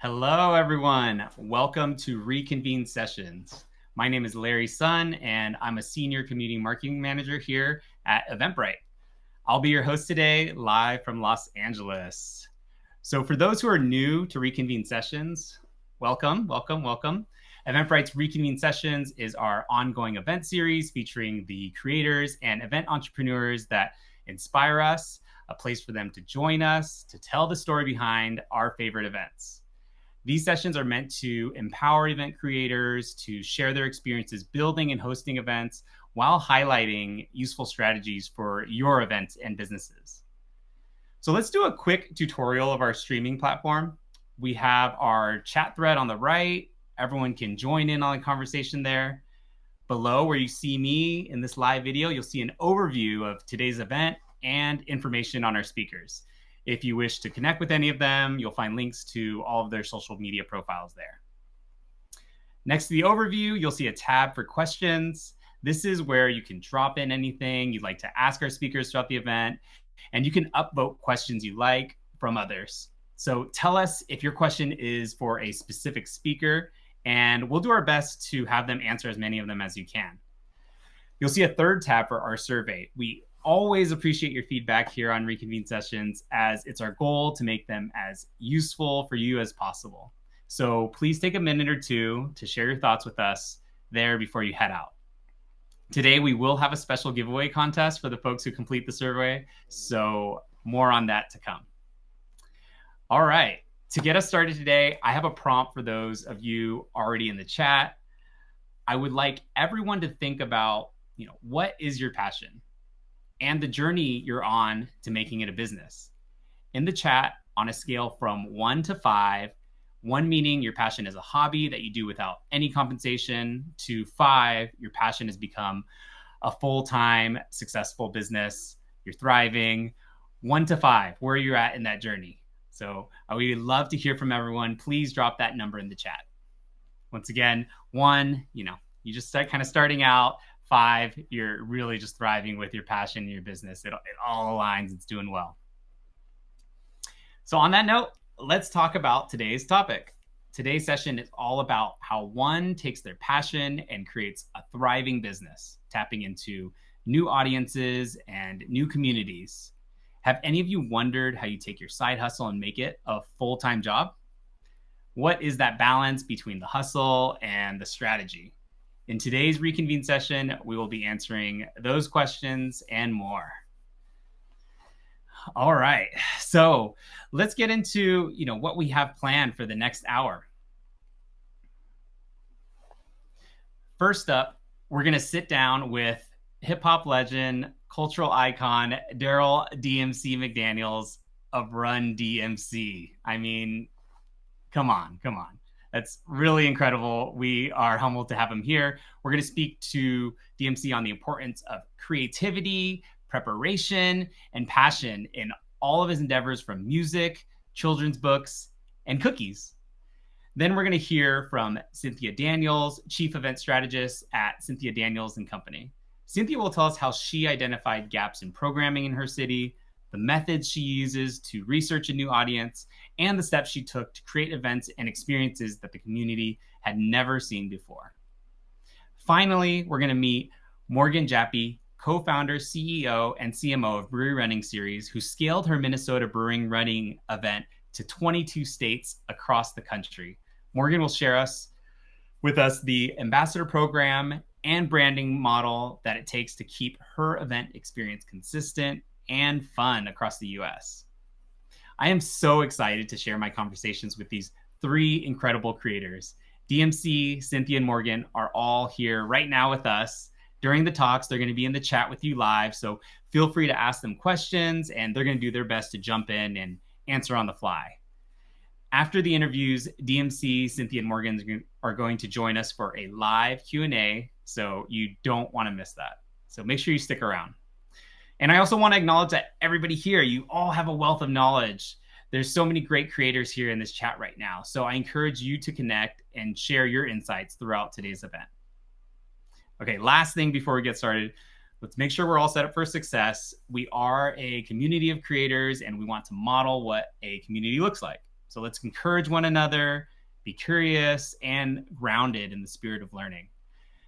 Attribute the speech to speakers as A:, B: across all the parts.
A: Hello, everyone. Welcome to Reconvene Sessions. My name is Larry Sun, and I'm a senior community marketing manager here at Eventbrite. I'll be your host today, live from Los Angeles. So for those who are new to Reconvene Sessions, welcome. Eventbrite's Reconvene Sessions is our ongoing event series featuring the creators and event entrepreneurs that inspire us, a place for them to join us, to tell the story behind our favorite events. These sessions are meant to empower event creators to share their experiences building and hosting events while highlighting useful strategies for your events and businesses. So let's do a quick tutorial of our streaming platform. We have our chat thread on the right. Everyone can join in on the conversation there. Below where you see me in this live video, you'll see an overview of today's event and information on our speakers. If you wish to connect with any of them, you'll find links to all of their social media profiles there. Next to the overview, you'll see a tab for questions. This is where you can drop in anything you'd like to ask our speakers throughout the event, and you can upvote questions you like from others. So tell us if your question is for a specific speaker, and we'll do our best to have them answer as many of them as you can. You'll see a third tab for our survey. We always appreciate your feedback here on Reconvene Sessions, as it's our goal to make them as useful for you as possible. So please take a minute or two to share your thoughts with us there before you head out. Today, we will have a special giveaway contest for the folks who complete the survey, so more on that to come. All right, to get us started today, I have a prompt for those of you already in the chat. I would like everyone to think about, what is your passion and the journey you're on to making it a business. In the chat, on a scale from 1 to 5, 1 meaning your passion is a hobby that you do without any compensation, to 5, your passion has become a full-time successful business, you're thriving. 1 to 5, where you're at in that journey. So we would love to hear from everyone. Please drop that number in the chat. Once again, 1, you just start kind of starting out. 5, you're really just thriving with your passion in your business. It all aligns, it's doing well. So on that note, let's talk about today's topic. Today's session is all about how one takes their passion and creates a thriving business, tapping into new audiences and new communities. Have any of you wondered how you take your side hustle and make it a full-time job? What is that balance between the hustle and the strategy? In today's Reconvene session, we will be answering those questions and more. All right, so let's get into what we have planned for the next hour. First up, we're going to sit down with hip hop legend, cultural icon, Darryl DMC McDaniels of Run DMC. I mean, come on. That's really incredible. We are humbled to have him here. We're going to speak to DMC on the importance of creativity, preparation, and passion in all of his endeavors, from music, children's books, and cookies. Then we're going to hear from Cynthia Daniels, Chief Event Strategist at Cynthia Daniels and Company. Cynthia will tell us how she identified gaps in programming in her city, the methods she uses to research a new audience, and the steps she took to create events and experiences that the community had never seen before. Finally, we're going to meet Morgan Jappe, co-founder, CEO, and CMO of Brewery Running Series, who scaled her Minnesota brewing running event to 22 states across the country. Morgan will share with us the ambassador program and branding model that it takes to keep her event experience consistent and fun across the US. I am so excited to share my conversations with these 3 incredible creators. DMC, Cynthia, and Morgan are all here right now with us. During the talks, they're going to be in the chat with you live, so feel free to ask them questions, and they're going to do their best to jump in and answer on the fly. After the interviews, DMC, Cynthia, and Morgan are going to join us for a live Q&A, so you don't want to miss that. So make sure you stick around. And I also want to acknowledge that everybody here, you all have a wealth of knowledge. There's so many great creators here in this chat right now. So I encourage you to connect and share your insights throughout today's event. Okay, last thing before we get started, let's make sure we're all set up for success. We are a community of creators, and we want to model what a community looks like. So let's encourage one another, be curious, and grounded in the spirit of learning.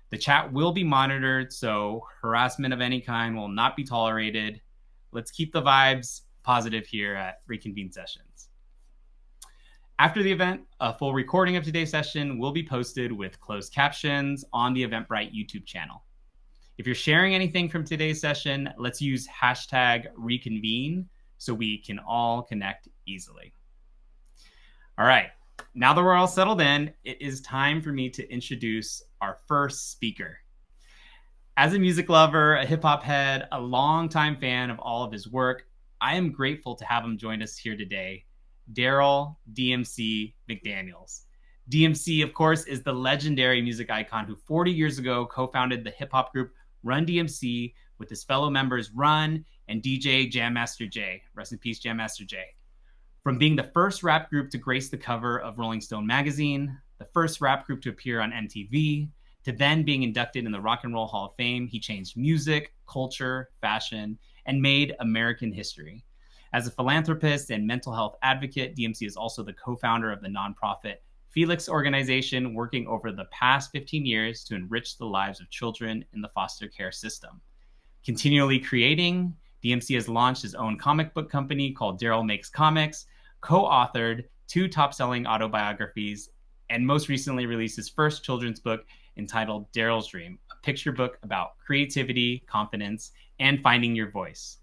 A: The chat will be monitored, so harassment of any kind will not be tolerated. Let's keep the vibes positive here at Reconvene Sessions. After the event, a full recording of today's session will be posted with closed captions on the Eventbrite YouTube channel. If you're sharing anything from today's session, let's use hashtag Reconvene so we can all connect easily. All right, now that we're all settled in, it is time for me to introduce our first speaker. As a music lover, a hip hop head, a longtime fan of all of his work, I am grateful to have him join us here today, Darryl DMC McDaniels. DMC, of course, is the legendary music icon who 40 years ago co-founded the hip hop group Run DMC with his fellow members Run and DJ Jam Master Jay. Rest in peace, Jam Master Jay. From being the first rap group to grace the cover of Rolling Stone magazine, the first rap group to appear on MTV, to then being inducted in the Rock and Roll Hall of Fame, he changed music, culture, fashion, and made American history. As a philanthropist and mental health advocate, DMC is also the co-founder of the nonprofit Felix organization, working over the past 15 years to enrich the lives of children in the foster care system. Continually creating, DMC has launched his own comic book company called Darryl Makes Comics, co-authored 2 top-selling autobiographies, and most recently released his first children's book entitled Darryl's Dream, a picture book about creativity, confidence, and finding your voice.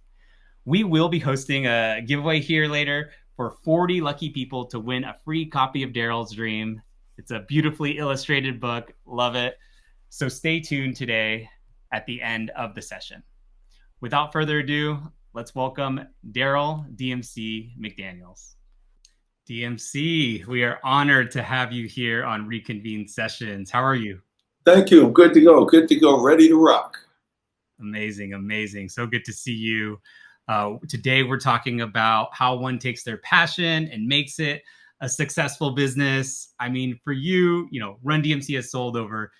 A: We will be hosting a giveaway here later for 40 lucky people to win a free copy of Darryl's Dream. It's a beautifully illustrated book. Love it. So stay tuned today at the end of the session. Without further ado, let's welcome Darryl DMC McDaniels. DMC, we are honored to have you here on Reconvene Sessions. How are you?
B: Thank you. Good to go. Good to go. Ready to rock.
A: Amazing, amazing. So good to see you. Today, we're talking about how one takes their passion and makes it a successful business. I mean, for you, Run DMC has sold over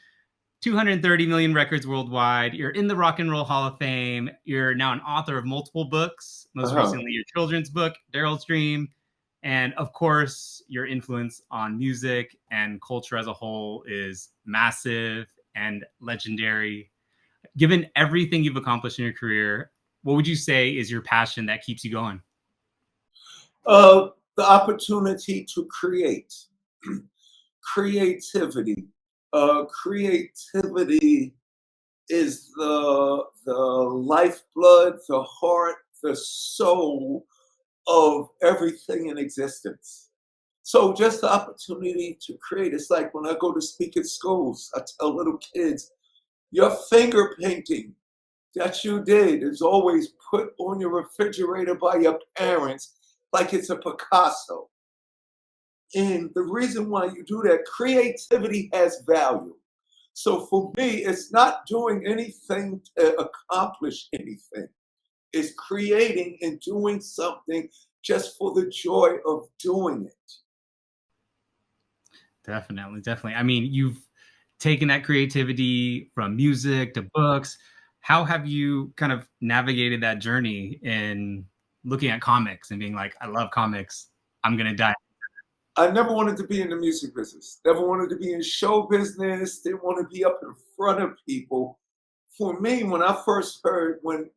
A: 230 million records worldwide. You're in the Rock and Roll Hall of Fame. You're now an author of multiple books, most recently your children's book, Darryl's Dream. And of course, your influence on music and culture as a whole is massive and legendary. Given everything you've accomplished in your career, what would you say is your passion that keeps you going?
B: The opportunity to create. Creativity. Creativity is the lifeblood, the heart, the soul of everything in existence. So just the opportunity to create. It's like when I go to speak at schools, I tell little kids, your finger painting that you did is always put on your refrigerator by your parents like it's a Picasso. And the reason why you do that, creativity has value. So for me, it's not doing anything to accomplish anything. It's creating and doing something just for the joy of doing it.
A: Definitely, definitely. I mean, you've taken that creativity from music to books. How have you kind of navigated that journey in looking at comics and being like, I love comics, I'm going to die?
B: I never wanted to be in the music business. Never wanted to be in show business. Didn't want to be up in front of people. For me, when I first heard, when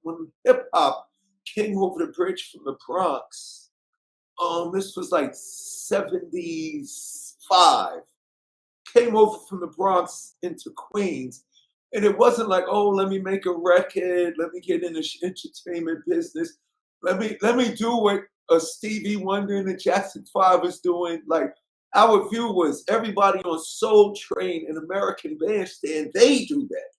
B: hip hop came over the bridge from the Bronx, this was like 75. Came over from the Bronx into Queens. And it wasn't like, oh, let me make a record, let me get in the entertainment business, let me do what Stevie Wonder and the Jackson 5 is doing. Like, our view was everybody on Soul Train and American Bandstand, they do that.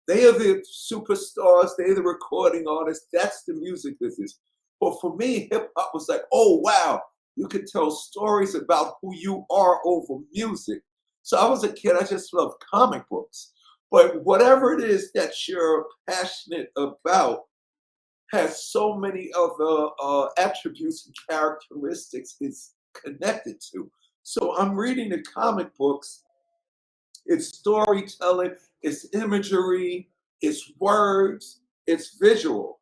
B: They are the superstars, they're the recording artists, that's the music business. But for me, hip hop was like, oh wow, you can tell stories about who you are over music. So I was a kid, I just loved comic books. But whatever it is that you're passionate about has so many other attributes and characteristics it's connected to. So I'm reading the comic books. It's storytelling, it's imagery, it's words, it's visual.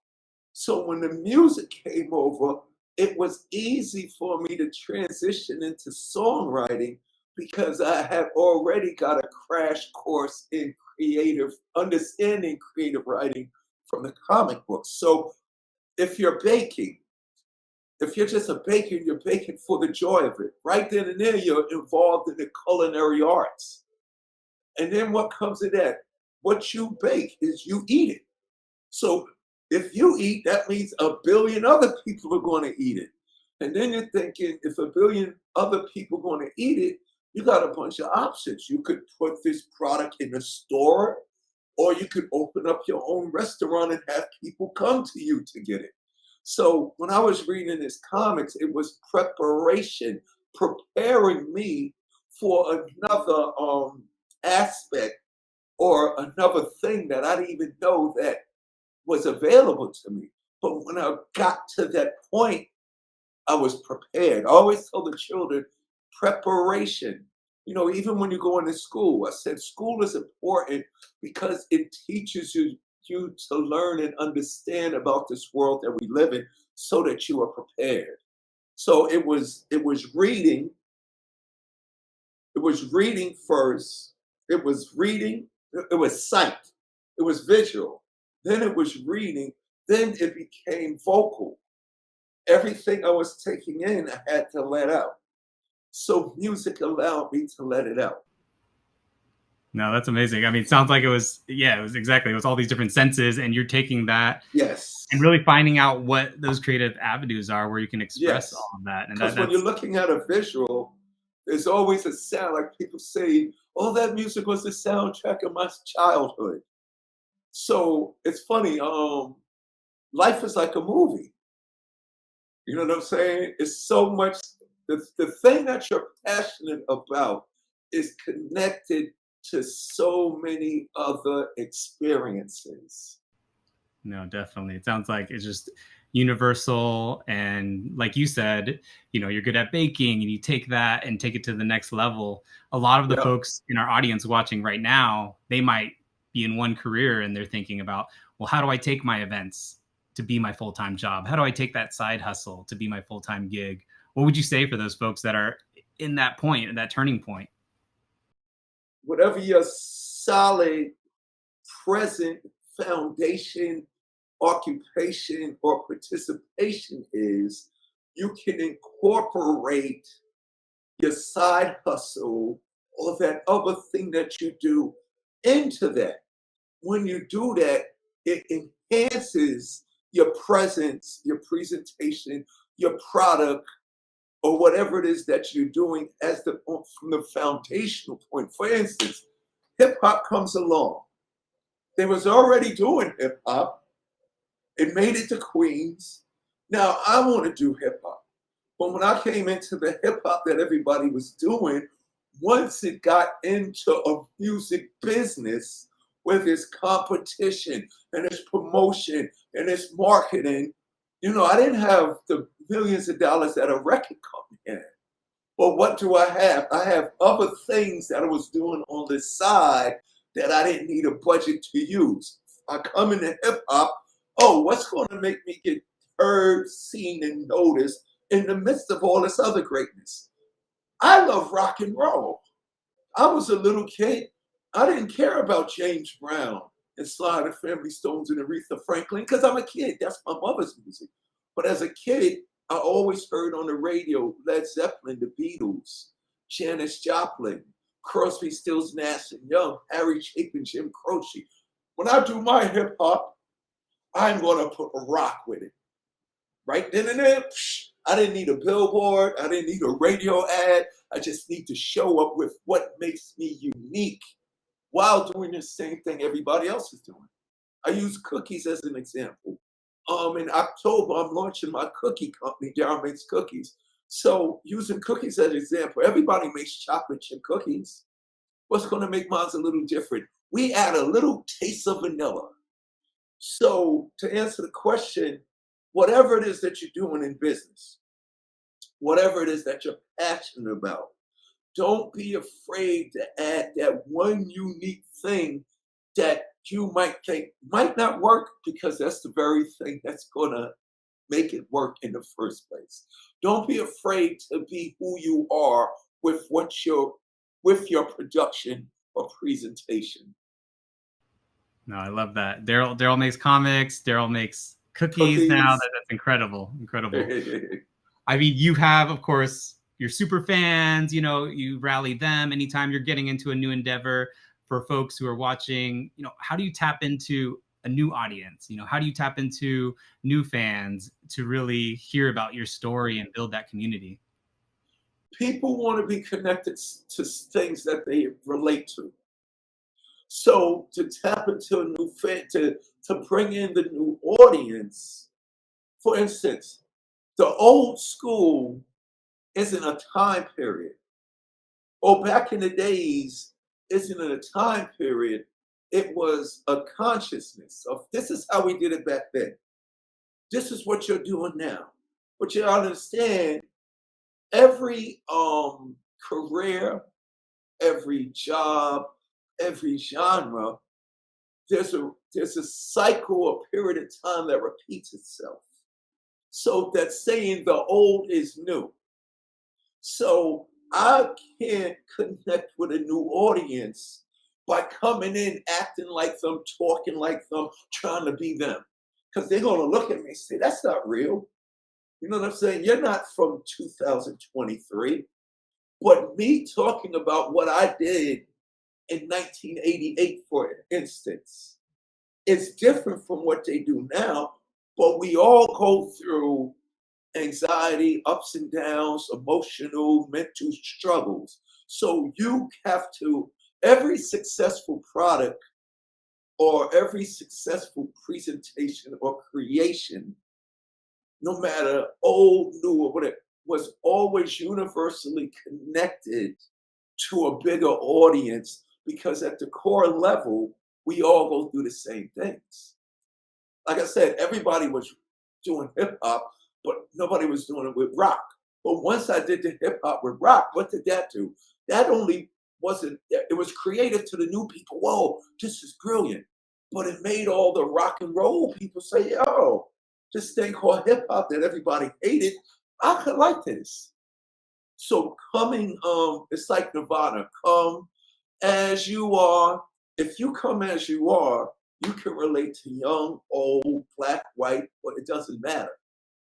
B: So when the music came over, it was easy for me to transition into songwriting because I had already got a crash course in understanding creative writing from the comic books. So if you're baking, if you're just a baker, you're baking for the joy of it. Right then and there, you're involved in the culinary arts. And then what comes of that? What you bake is you eat it. So if you eat, that means a billion other people are going to eat it. And then you're thinking, if a billion other people are going to eat it, you got a bunch of options. You could put this product in a store, or you could open up your own restaurant and have people come to you to get it. So when I was reading this comics, it was preparation, preparing me for another aspect or another thing that I didn't even know that was available to me. But when I got to that point, I was prepared. I always tell the children, preparation. Even when you go into school, I said school is important because it teaches you to learn and understand about this world that we live in so that you are prepared. So it was reading. It was reading first. It was reading. It was sight. It was visual. Then it was reading. Then it became vocal. Everything I was taking in, I had to let out. So music allowed me to let it out.
A: No, that's amazing. I mean, it sounds like it was all these different senses, and you're taking that and
B: Yes.
A: really finding out what those creative avenues are where you can express
B: Yes.
A: all of that. And
B: Because when you're
A: that's
B: looking at a visual, there's always a sound. Like people say, oh, that music was the soundtrack of my childhood. So it's funny. Life is like a movie. You know what I'm saying? It's so much. The thing that you're passionate about is connected to so many other experiences.
A: no, definitely. It sounds like it's just universal. And like you said, you're good at baking and you take that and take it to the next level. A lot of the
B: Yep.
A: folks in our audience watching right now, they might be in one career and they're thinking about, well, how do I take my events to be my full time job? How do I take that side hustle to be my full time gig? What would you say for those folks that are in that point, in that turning point?
B: Whatever your solid present foundation, occupation, or participation is, you can incorporate your side hustle or that other thing that you do into that. When you do that, it enhances your presence, your presentation, your product, or whatever it is that you're doing as from the foundational point. For instance, hip hop comes along. They was already doing hip hop. It made it to Queens. Now I want to do hip hop. But when I came into the hip hop that everybody was doing, once it got into a music business where there's competition and there's promotion and there's marketing, I didn't have the millions of dollars that a record company had. But what do I have? I have other things that I was doing on the side that I didn't need a budget to use. I come into hip hop. Oh, what's going to make me get heard, seen, and noticed in the midst of all this other greatness? I love rock and roll. I was a little kid. I didn't care about James Brown and Sly and the Family Stones and Aretha Franklin because I'm a kid. That's my mother's music. But as a kid, I always heard on the radio Led Zeppelin, the Beatles, Janis Joplin, Crosby, Stills, Nash and Young, Harry Chapin, Jim Croce. When I do my hip hop, I'm going to put a rock with it. Right then and there, I didn't need a billboard. I didn't need a radio ad. I just need to show up with what makes me unique while doing the same thing everybody else is doing. I use cookies as an example. In October, I'm launching my cookie company, Darryl Makes Cookies. So using cookies as an example, everybody makes chocolate chip cookies. What's going to make mine a little different? We add a little taste of vanilla. So to answer the question, whatever it is that you're doing in business, whatever it is that you're passionate about, don't be afraid to add that one unique thing that you might think might not work because that's the very thing that's going to make it work in the first place. Don't be afraid to be who you are with with your production or presentation.
A: No, I love that. Daryl makes comics. Daryl makes cookies now.
B: Cookies.
A: That's incredible. Incredible. I mean, you have, of course, your super fans, you rally them anytime you're getting into a new endeavor. For folks who are watching, how do you tap into a new audience? How do you tap into new fans to really hear about your story and build that community?
B: People want to be connected to things that they relate to. So to tap into a new fan, to bring in the new audience, for instance, the old school isn't a time period. Or back in the days, isn't a time period. It was a consciousness of this is how we did it back then. This is what you're doing now. But you understand every career, every job, every genre, there's a cycle, a period of time that repeats itself. So that's saying the old is new. So I can't connect with a new audience by coming in, acting like them, talking like them, trying to be them. Because they're going to look at me and say, that's not real. You know what I'm saying? You're not from 2023. But me talking about what I did in 1988, for instance, is different from what they do now. But we all go through anxiety, ups and downs, emotional, mental struggles. So you have to, every successful product or every successful presentation or creation, no matter old, new, or whatever, was always universally connected to a bigger audience because at the core level, we all go through the same things. Like I said, everybody was doing hip hop, but nobody was doing it with rock. But once I did the hip hop with rock, what did that do? That only wasn't, it was creative to the new people. Whoa, this is brilliant. But it made all the rock and roll people say, yo, this thing called hip hop that everybody hated, I could like this. So coming, it's like Nirvana, come as you are. If you come as you are, you can relate to young, old, black, white, but it doesn't matter.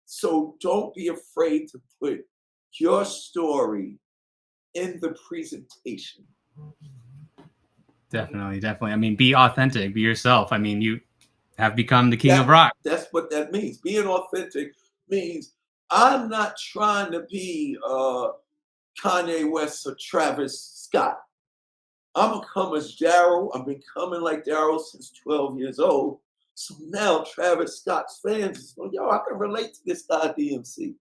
B: So don't be afraid to put your story in the presentation.
A: Definitely. I mean, be authentic, be yourself. I mean, you have become the king of
B: That,
A: rock.
B: that's what that means. Being authentic means I'm not trying to be Kanye West or Travis Scott. I'm gonna come as Darryl. I've been coming like Darryl since 12 years old. So now Travis Scott's fans is going, yo, I can relate to this guy DMC.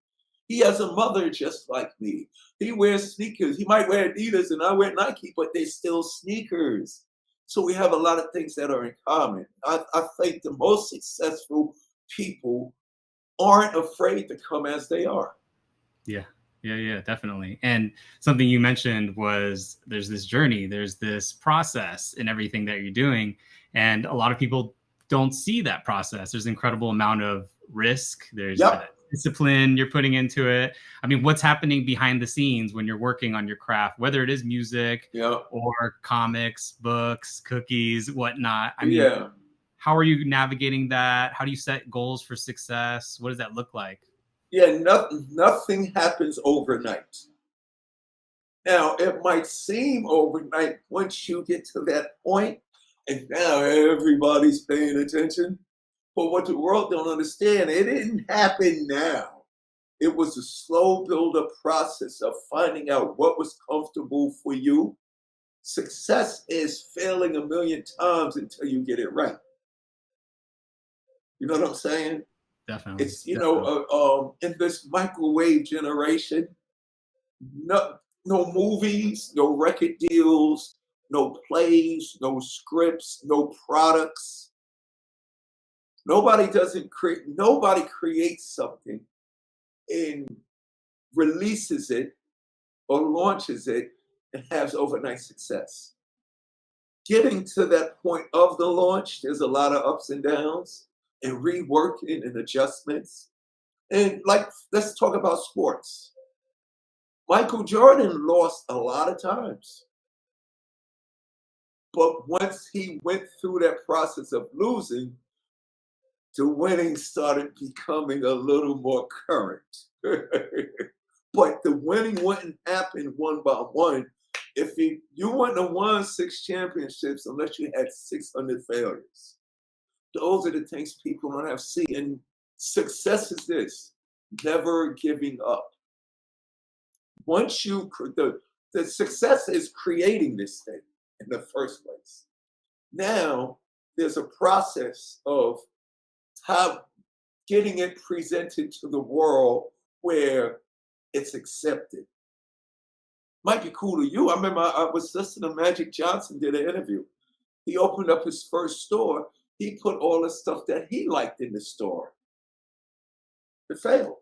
B: He has a mother just like me. He wears sneakers. He might wear Adidas and I wear Nike, but they're still sneakers. So we have a lot of things that are in common. I think the most successful people aren't afraid to come as they are.
A: Yeah, definitely. And something you mentioned was there's this journey, there's this process in everything that you're doing. And a lot of people don't see that process. There's an incredible amount of risk. There's that discipline you're putting into it. I mean, what's happening behind the scenes when you're working on your craft, whether it is music or comics, books, cookies, whatnot. I mean, how are you navigating that? How do you set goals for success? What does that look like?
B: Yeah, nothing happens overnight. Now, it might seem overnight once you get to that point, and now everybody's paying attention. But what the world don't understand, it didn't happen now. It was a slow build-up process of finding out what was comfortable for you. Success is failing a million times until you get it right. You know what I'm saying?
A: Definitely.
B: It's, in this microwave generation, no movies, no record deals, no plays, no scripts, no products. Nobody creates something and releases it or launches it and has overnight success. Getting to that point of the launch, there's a lot of ups and downs and reworking and adjustments. And like, let's talk about sports. Michael Jordan lost a lot of times. But once he went through that process of losing, the winning started becoming a little more current. But the winning wouldn't happen one by one if you wouldn't have won 6 championships unless you had 600 failures. Those are the things people don't have seen. And success is this: never giving up. Once the success is creating this thing in the first place. Now there's a process of how getting it presented to the world where it's accepted. Might be cool to you. I remember I was listening to Magic Johnson did an interview. He opened up his first store. He put all the stuff that he liked in the store. It failed.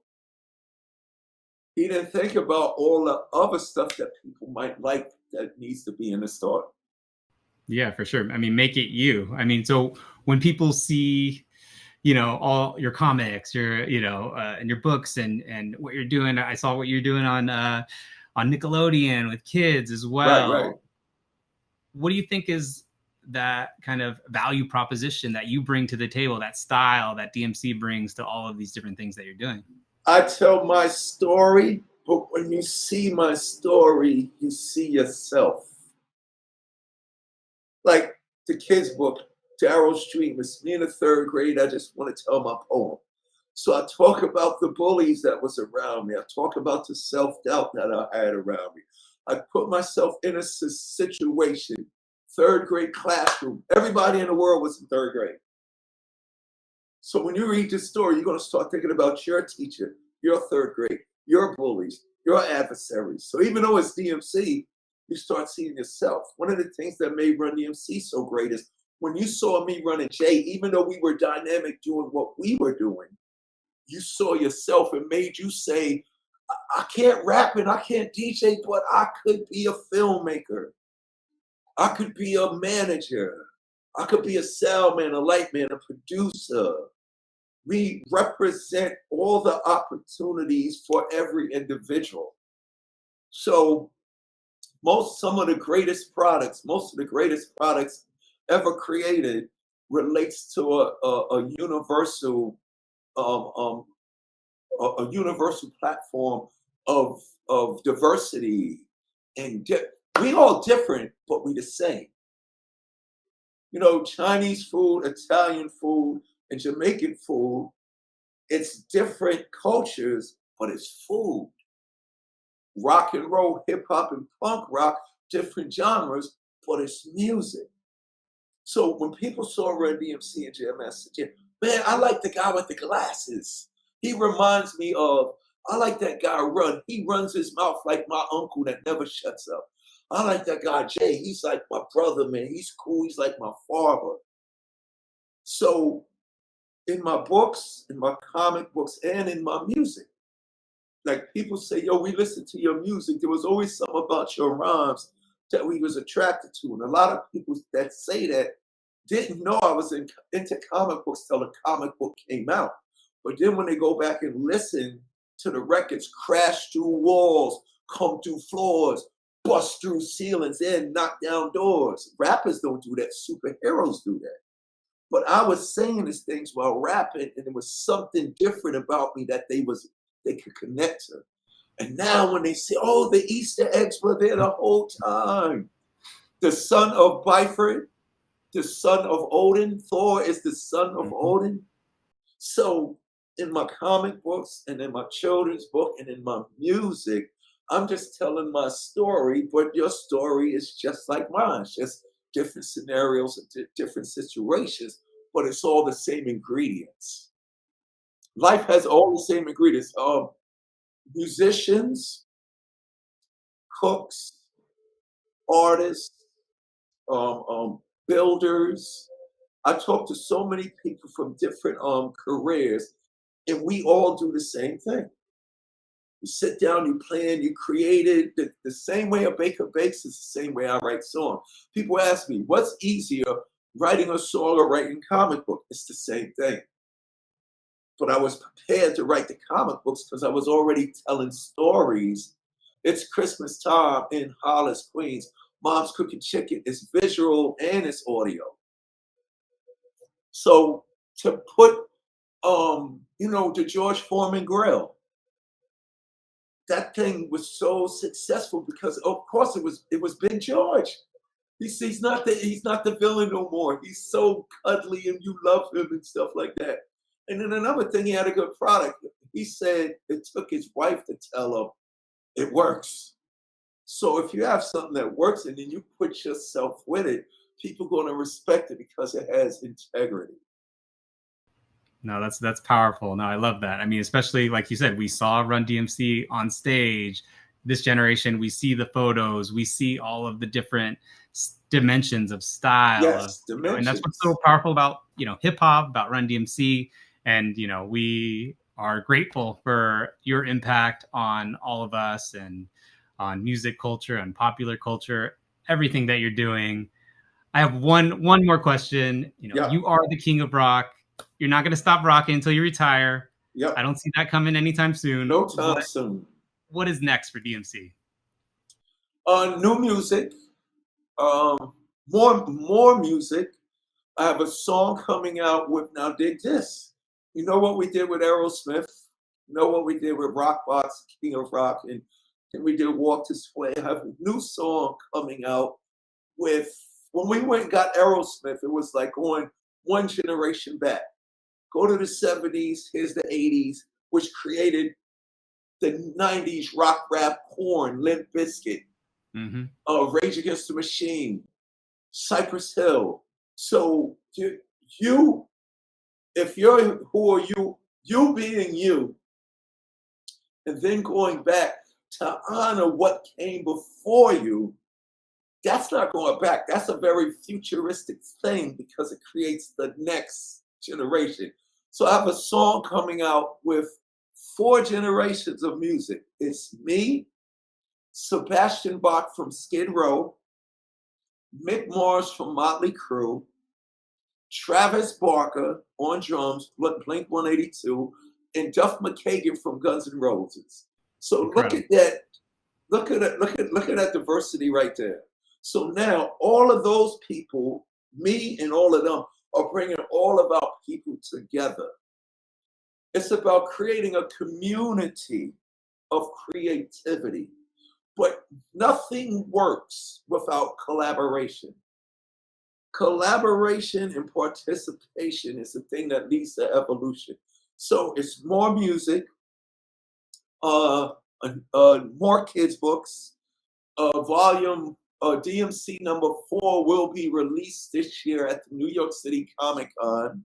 B: He didn't think about all the other stuff that people might like that needs to be in the store.
A: Yeah, for sure. I mean, make it you. I mean, so when people see, all your comics, and your books and what you're doing, I saw what you're doing on Nickelodeon with kids as well.
B: Right.
A: What do you think is that kind of value proposition that you bring to the table, that style that DMC brings to all of these different things that you're doing?
B: I tell my story, but when you see my story, you see yourself. Like the kids' book, Darryl's Dream, it's me in the 3rd grade. I just want to tell my poem. So I talk about the bullies that was around me. I talk about the self-doubt that I had around me. I put myself in a situation, 3rd grade classroom. Everybody in the world was in 3rd grade. So when you read this story, you're going to start thinking about your teacher, your 3rd grade, your bullies, your adversaries. So even though it's DMC, you start seeing yourself. One of the things that made Run DMC so great is when you saw me running Jay, even though we were dynamic doing what we were doing, you saw yourself and made you say, I can't rap and I can't DJ, but I could be a filmmaker. I could be a manager. I could be a sound man, a light man, a producer. We represent all the opportunities for every individual. So most of the greatest products ever created relates to a universal a universal platform of diversity, and we all different, but we the same. Chinese food, Italian food, and Jamaican food, it's different cultures, but it's food. Rock and roll, hip hop, and punk rock, different genres, but it's music. So when people saw Run DMC and JMS, man, I like the guy with the glasses. He reminds me of, I like that guy Run. He runs his mouth like my uncle that never shuts up. I like that guy Jay. He's like my brother, man. He's cool. He's like my father. So in my books, in my comic books, and in my music, like people say, yo, we listen to your music. There was always something about your rhymes that we was attracted to. And a lot of people that say that didn't know I was into comic books till the comic book came out. But then when they go back and listen to the records, crash through walls, come through floors, bust through ceilings, and knock down doors. Rappers don't do that. Superheroes do that. But I was saying these things while rapping, and there was something different about me that they could connect to. And now when they say, oh, the Easter eggs were there the whole time. The son of Biford, the son of Odin, Thor is the son of Odin. So in my comic books and in my children's book and in my music, I'm just telling my story, but your story is just like mine. It's just different scenarios and different situations, but it's all the same ingredients. Life has all the same ingredients. Musicians, cooks, artists, builders. I talk to so many people from different careers, and we all do the same thing. You sit down, you plan, you create it. The same way a baker bakes is the same way I write songs. People ask me, what's easier, writing a song or writing a comic book? It's the same thing. but I was prepared to write the comic books because I was already telling stories. It's Christmas time in Hollis, Queens. Mom's Cooking Chicken is visual and it's audio. So to put, the George Foreman grill, that thing was so successful because, of course, it was Big George. He's not the villain no more. He's so cuddly and you love him and stuff like that. And then another thing, he had a good product. He said it took his wife to tell him it works. So if you have something that works and then you put yourself with it, people are going to respect it because it has integrity.
A: No, that's powerful. No, I love that. I mean, especially like you said, we saw Run DMC on stage. This generation, we see the photos, we see all of the different dimensions of style.
B: Yes, dimensions.
A: And that's what's so powerful about, hip hop, about Run DMC. And, we are grateful for your impact on all of us and on music culture and popular culture, everything that you're doing. I have one more question. You are the king of rock. You're not going to stop rocking until you retire.
B: Yep.
A: I don't see that coming anytime soon.
B: No time soon.
A: What is next for DMC?
B: New music. More music. I have a song coming out with, now dig this. You know what we did with Aerosmith? You know what we did with Rockbox, King of Rock, and we did Walk This Way. I have a new song coming out with, when we went and got Aerosmith, it was like going one generation back. Go to the 70s, here's the 80s, which created the 90s rock rap, Korn, Limp Bizkit, Rage Against the Machine, Cypress Hill. So you, if you're, who are you being you, and then going back to honor what came before you, that's not going back. That's a very futuristic thing because it creates the next generation. So I have a song coming out with 4 generations of music. It's me, Sebastian Bach from Skid Row, Mick Mars from Motley Crue, Travis Barker on drums, Blink 182, and Duff McKagan from Guns N' Roses. So Incredible. Look at that. Look at that diversity right there. So now all of those people, me and all of them, are bringing all of our people together. It's about creating a community of creativity, but nothing works without collaboration. Collaboration and participation is the thing that leads to evolution. So it's more music, more kids' books, volume DMC number 4 will be released this year at the New York City Comic Con.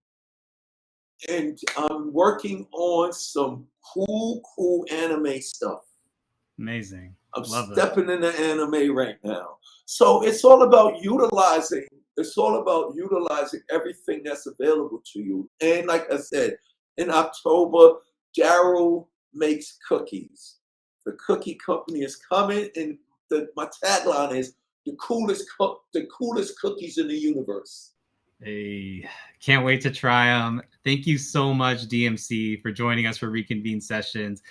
B: And I'm working on some cool anime stuff.
A: Amazing.
B: I'm stepping into anime right now. So it's all about utilizing everything that's available to you. And like I said, in October, Darryl makes cookies. The cookie company is coming, and my tagline is the coolest cookies in the universe.
A: Hey, can't wait to try them. Thank you so much, DMC, for joining us for Reconvene Sessions.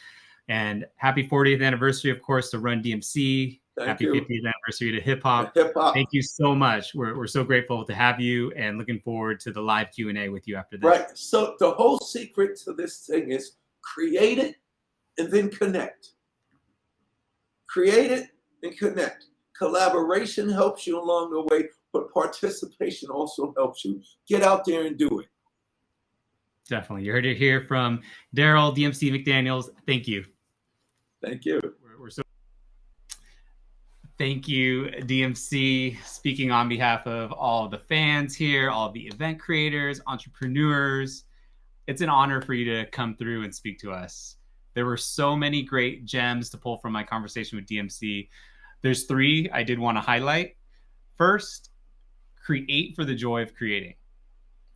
A: And happy 40th anniversary, of course, to Run DMC. Happy 50th anniversary to hip hop. Thank you so much. We're so grateful to have you and looking forward to the live Q&A with you after this.
B: Right. So the whole secret to this thing is create it and then connect. Create it and connect. Collaboration helps you along the way, but participation also helps you. Get out there and do it.
A: Definitely. You heard it here from Darryl, DMC McDaniels. Thank you.
B: Thank you.
A: Thank you, DMC. Speaking on behalf of all of the fans here, all of the event creators, entrepreneurs, it's an honor for you to come through and speak to us. There were so many great gems to pull from my conversation with DMC. There's 3 I did want to highlight. First, create for the joy of creating.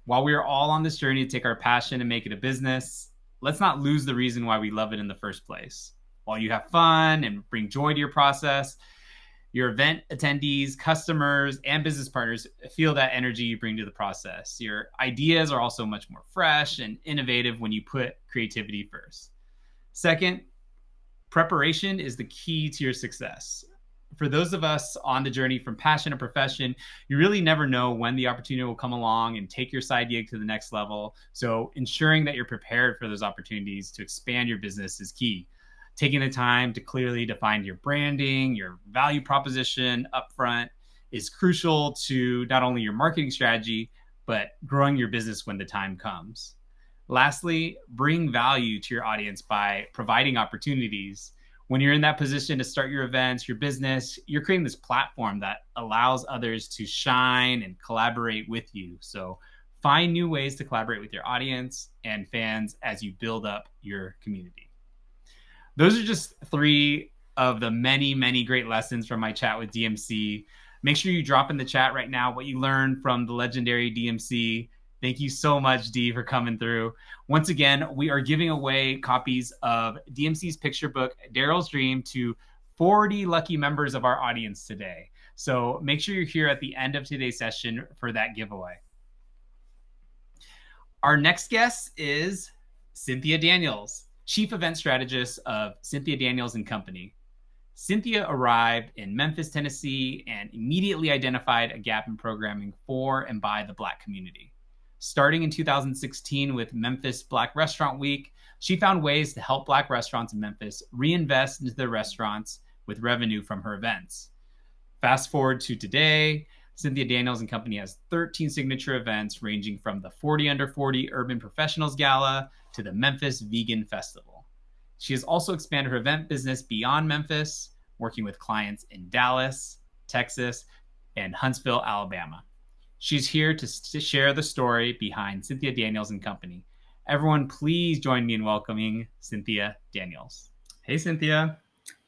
A: While we are all on this journey to take our passion and make it a business, let's not lose the reason why we love it in the first place. While you have fun and bring joy to your process, Your event attendees, customers, and business partners feel that energy you bring to the process. Your ideas are also much more fresh and innovative when you put creativity first. Second, preparation is the key to your success. For those of us on the journey from passion to profession, you really never know when the opportunity will come along and take your side gig to the next level. So, ensuring that you're prepared for those opportunities to expand your business is key. Taking the time to clearly define your branding, your value proposition upfront is crucial to not only your marketing strategy, but growing your business when the time comes. Lastly, bring value to your audience by providing opportunities. When you're in that position to start your events, your business, you're creating this platform that allows others to shine and collaborate with you. So find new ways to collaborate with your audience and fans as you build up your community. Those are just three of the many, many great lessons from my chat with DMC. Make sure you drop in the chat right now what you learned from the legendary DMC. Thank you so much, D, for coming through. Once again, we are giving away copies of DMC's picture book, Darryl's Dream, to 40 lucky members of our audience today. So make sure you're here at the end of today's session for that giveaway. Our next guest is Cynthia Daniels, Chief Event Strategist of Cynthia Daniels and Company. Cynthia arrived in Memphis, Tennessee, and immediately identified a gap in programming for and by the Black community. Starting in 2016 with Memphis Black Restaurant Week, she found ways to help Black restaurants in Memphis reinvest into their restaurants with revenue from her events. Fast forward to today, Cynthia Daniels and Company has 13 signature events ranging from the 40 Under 40 Urban Professionals Gala to the Memphis Vegan Festival. She has also expanded her event business beyond Memphis, working with clients in Dallas, Texas, and Huntsville, Alabama. She's here to share the story behind Cynthia Daniels and Company. Everyone, please join me in welcoming Cynthia Daniels. Hey, Cynthia.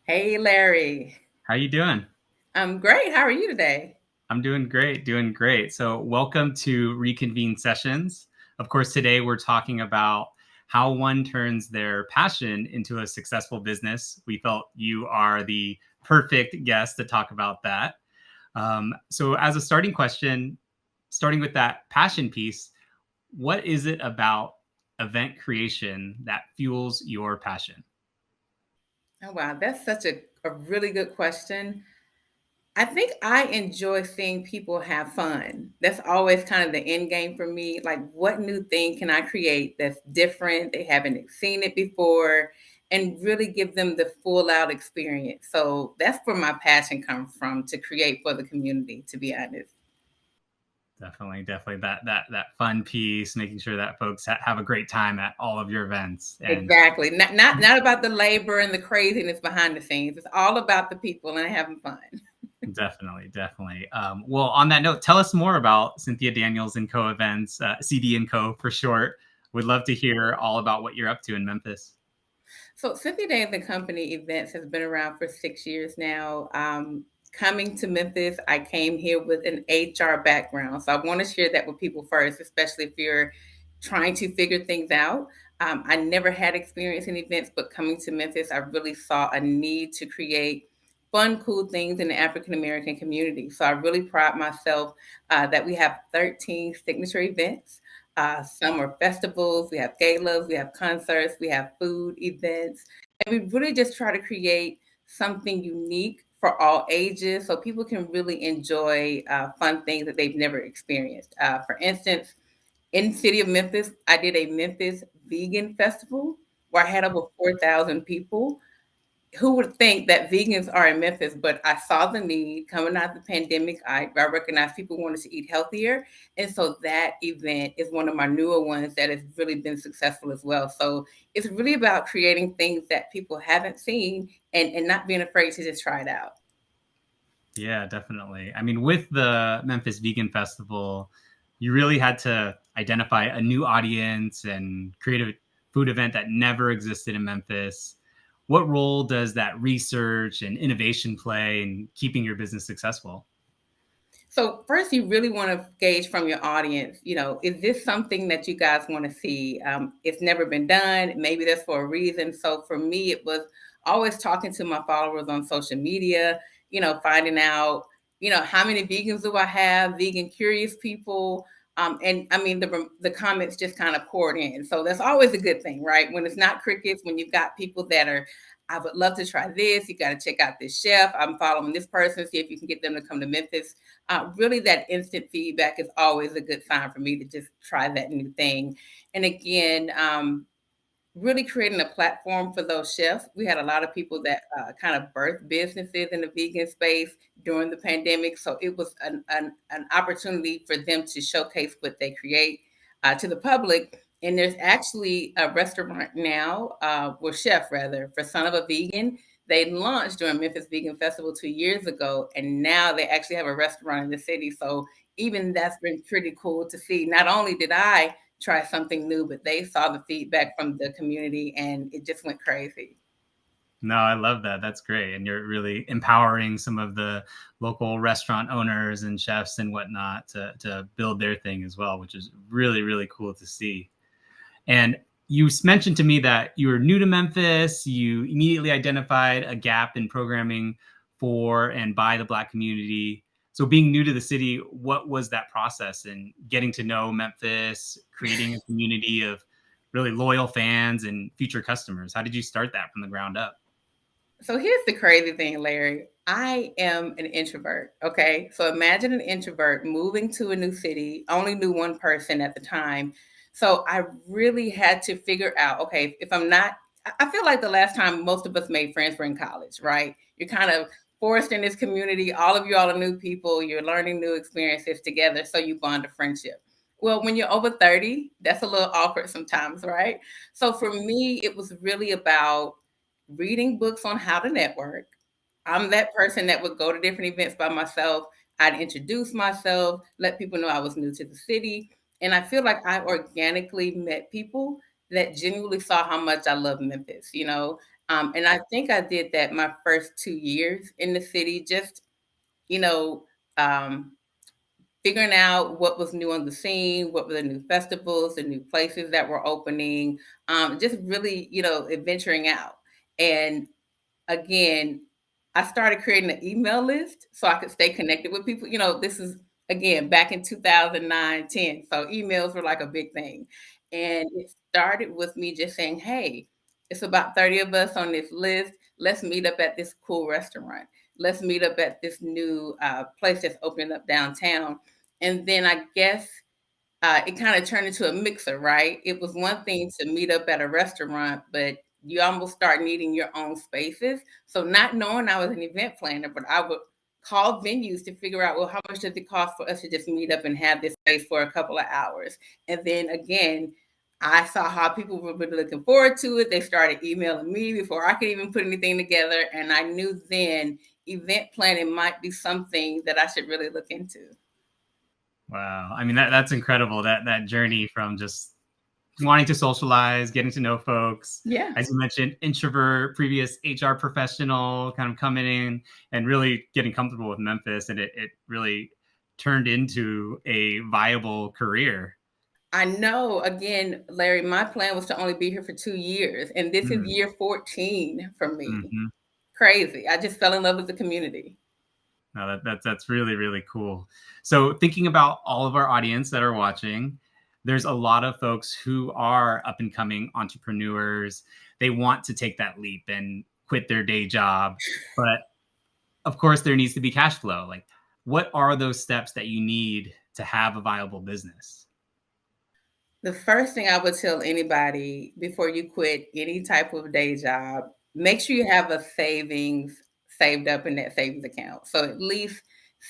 C: Hey, Larry.
A: How you doing?
C: I'm great. How are you today?
A: I'm doing great. So welcome to Reconvene Sessions. Of course, today we're talking about how one turns their passion into a successful business. We felt you are the perfect guest to talk about that. So as a starting question, starting with that passion piece, what is it about event creation that fuels your passion?
C: Oh, wow. That's such a really good question. I think I enjoy seeing people have fun. That's always kind of the end game for me. Like, what new thing can I create that's different? They haven't seen it before, and really give them the full out experience. So that's where my passion comes from, to create for the community, to be honest.
A: Definitely that fun piece, making sure that folks have a great time at all of your events.
C: And exactly. Not about the labor and the craziness behind the scenes. It's all about the people and having fun.
A: Definitely. Well, on that note, tell us more about Cynthia Daniels and Co. events, CD and Co. for short. Would love to hear all about what you're up to in Memphis.
C: So Cynthia Daniels and Company events has been around for 6 years now. Coming to Memphis, I came here with an HR background. So I want to share that with people first, especially if you're trying to figure things out. I never had experience in events, but coming to Memphis, I really saw a need to create fun, cool things in the African American community. So I really pride myself that we have 13 signature events. Some are festivals, we have galas, we have concerts, we have food events, and we really just try to create something unique for all ages so people can really enjoy fun things that they've never experienced. For instance, in the city of Memphis, I did a Memphis Vegan Festival where I had over 4,000 people. Who would think that vegans are in Memphis? But I saw the need coming out of the pandemic. I recognized people wanted to eat healthier. And so that event is one of my newer ones that has really been successful as well. So it's really about creating things that people haven't seen and not being afraid to just try it out.
A: Yeah, definitely. I mean, with the Memphis Vegan Festival, you really had to identify a new audience and create a food event that never existed in Memphis. What role does that research and innovation play in keeping your business successful?
C: So first, you really want to gauge from your audience, is this something that you guys want to see? It's never been done. Maybe that's for a reason. So for me, it was always talking to my followers on social media, finding out, how many vegans do I have, vegan curious people. And I mean, the comments just kind of poured in. So that's always a good thing, right? When it's not crickets, when you've got people that are, I would love to try this. You got to check out this chef. I'm following this person, see if you can get them to come to Memphis. Really, that instant feedback is always a good sign for me to just try that new thing. And again, really creating a platform for those chefs. We had a lot of people that kind of birthed businesses in the vegan space during the pandemic. So it was an opportunity for them to showcase what they create to the public. And there's actually a restaurant now, or chef rather, for Son of a Vegan. They launched during Memphis Vegan Festival 2 years ago, and now they actually have a restaurant in the city. So even that's been pretty cool to see. Not only did I try something new, but they saw the feedback from the community and it just went crazy.
A: No, I love that. That's great. And you're really empowering some of the local restaurant owners and chefs and whatnot to build their thing as well, which is really, really cool to see. And you mentioned to me that you were new to Memphis. You immediately identified a gap in programming for and by the Black community. So being new to the city, what was that process in getting to know Memphis, creating a community of really loyal fans and future customers? How did you start that from the ground up?
C: So here's the crazy thing, Larry. I am an introvert. Okay. So imagine an introvert moving to a new city, only knew one person at the time. So I really had to figure out, okay, if I'm not, I feel like the last time most of us made friends were in college, right? You're kind of forced in this community. All of you all are new people. You're learning new experiences together. So you bond a friendship. Well, when you're over 30, that's a little awkward sometimes, right? So for me, it was really about reading books on how to network. I'm that person that would go to different events by myself. I'd introduce myself, let people know I was new to the city. And I feel like I organically met people that genuinely saw how much I love Memphis, And I think I did that my first 2 years in the city, just, you know, um, figuring out what was new on the scene, what were the new festivals, the new places that were opening, just really, adventuring out. And again, I started creating an email list so I could stay connected with people. This is again back in 2009, 10. So emails were like a big thing. And it started with me just saying, hey, it's about 30 of us on this list. Let's meet up at this cool restaurant. Let's meet up at this new place that's opening up downtown. And then I guess it kind of turned into a mixer, right? It was one thing to meet up at a restaurant, but you almost start needing your own spaces. So not knowing I was an event planner, but I would call venues to figure out, well, how much does it cost for us to just meet up and have this space for a couple of hours? And then again, I saw how people were really looking forward to it. They started emailing me before I could even put anything together. And I knew then event planning might be something that I should really look into.
A: Wow. I mean, that's incredible. That journey from just wanting to socialize, getting to know folks.
C: Yeah.
A: As you mentioned, introvert, previous HR professional, kind of coming in and really getting comfortable with Memphis. And it really turned into a viable career.
C: I know. Again, Larry, my plan was to only be here for 2 years, and this is year 14 for me.
A: Mm-hmm.
C: Crazy. I just fell in love with the community.
A: No, that's really, really cool. So thinking about all of our audience that are watching, there's a lot of folks who are up and coming entrepreneurs. They want to take that leap and quit their day job. But of course, there needs to be cash flow. Like, what are those steps that you need to have a viable business?
C: The first thing I would tell anybody before you quit any type of day job, make sure you have a savings saved up in that savings account. So at least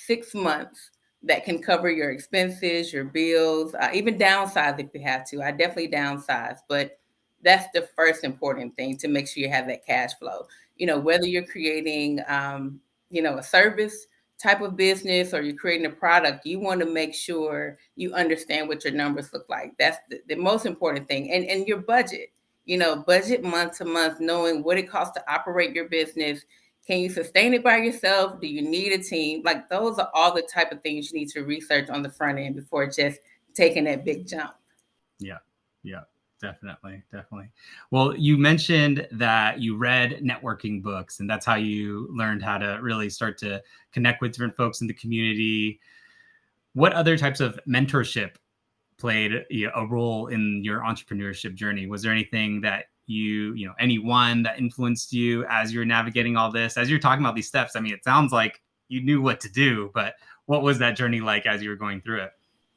C: 6 months that can cover your expenses, your bills, even downsize if you have to. I definitely downsize, but that's the first important thing to make sure you have that cash flow. Whether you're creating, a service type of business or you're creating a product, you want to make sure you understand what your numbers look like. That's the most important thing. And your budget, budget month to month, knowing what it costs to operate your business. Can you sustain it by yourself? Do you need a team? Like those are all the type of things you need to research on the front end before just taking that big jump.
A: Yeah. Yeah. Definitely. Well, you mentioned that you read networking books, and that's how you learned how to really start to connect with different folks in the community. What other types of mentorship played a role in your entrepreneurship journey? Was there anything that anyone that influenced you as you're navigating all this, as you're talking about these steps? I mean, it sounds like you knew what to do, but what was that journey like as you were going through it?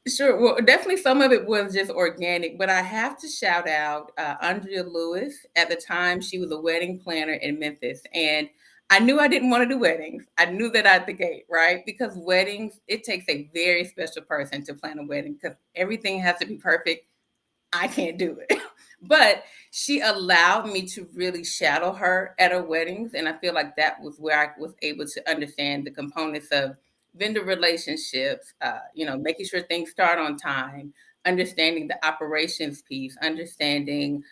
C: Sure. Well, definitely some of it was just organic, but I have to shout out Andrea Lewis. At the time, she was a wedding planner in Memphis. And I knew I didn't want to do weddings. I knew that out the gate, right? Because weddings, it takes a very special person to plan a wedding because everything has to be perfect. I can't do it. But she allowed me to really shadow her at her weddings. And I feel like that was where I was able to understand the components of vendor relationships, making sure things start on time, understanding the operations piece, understanding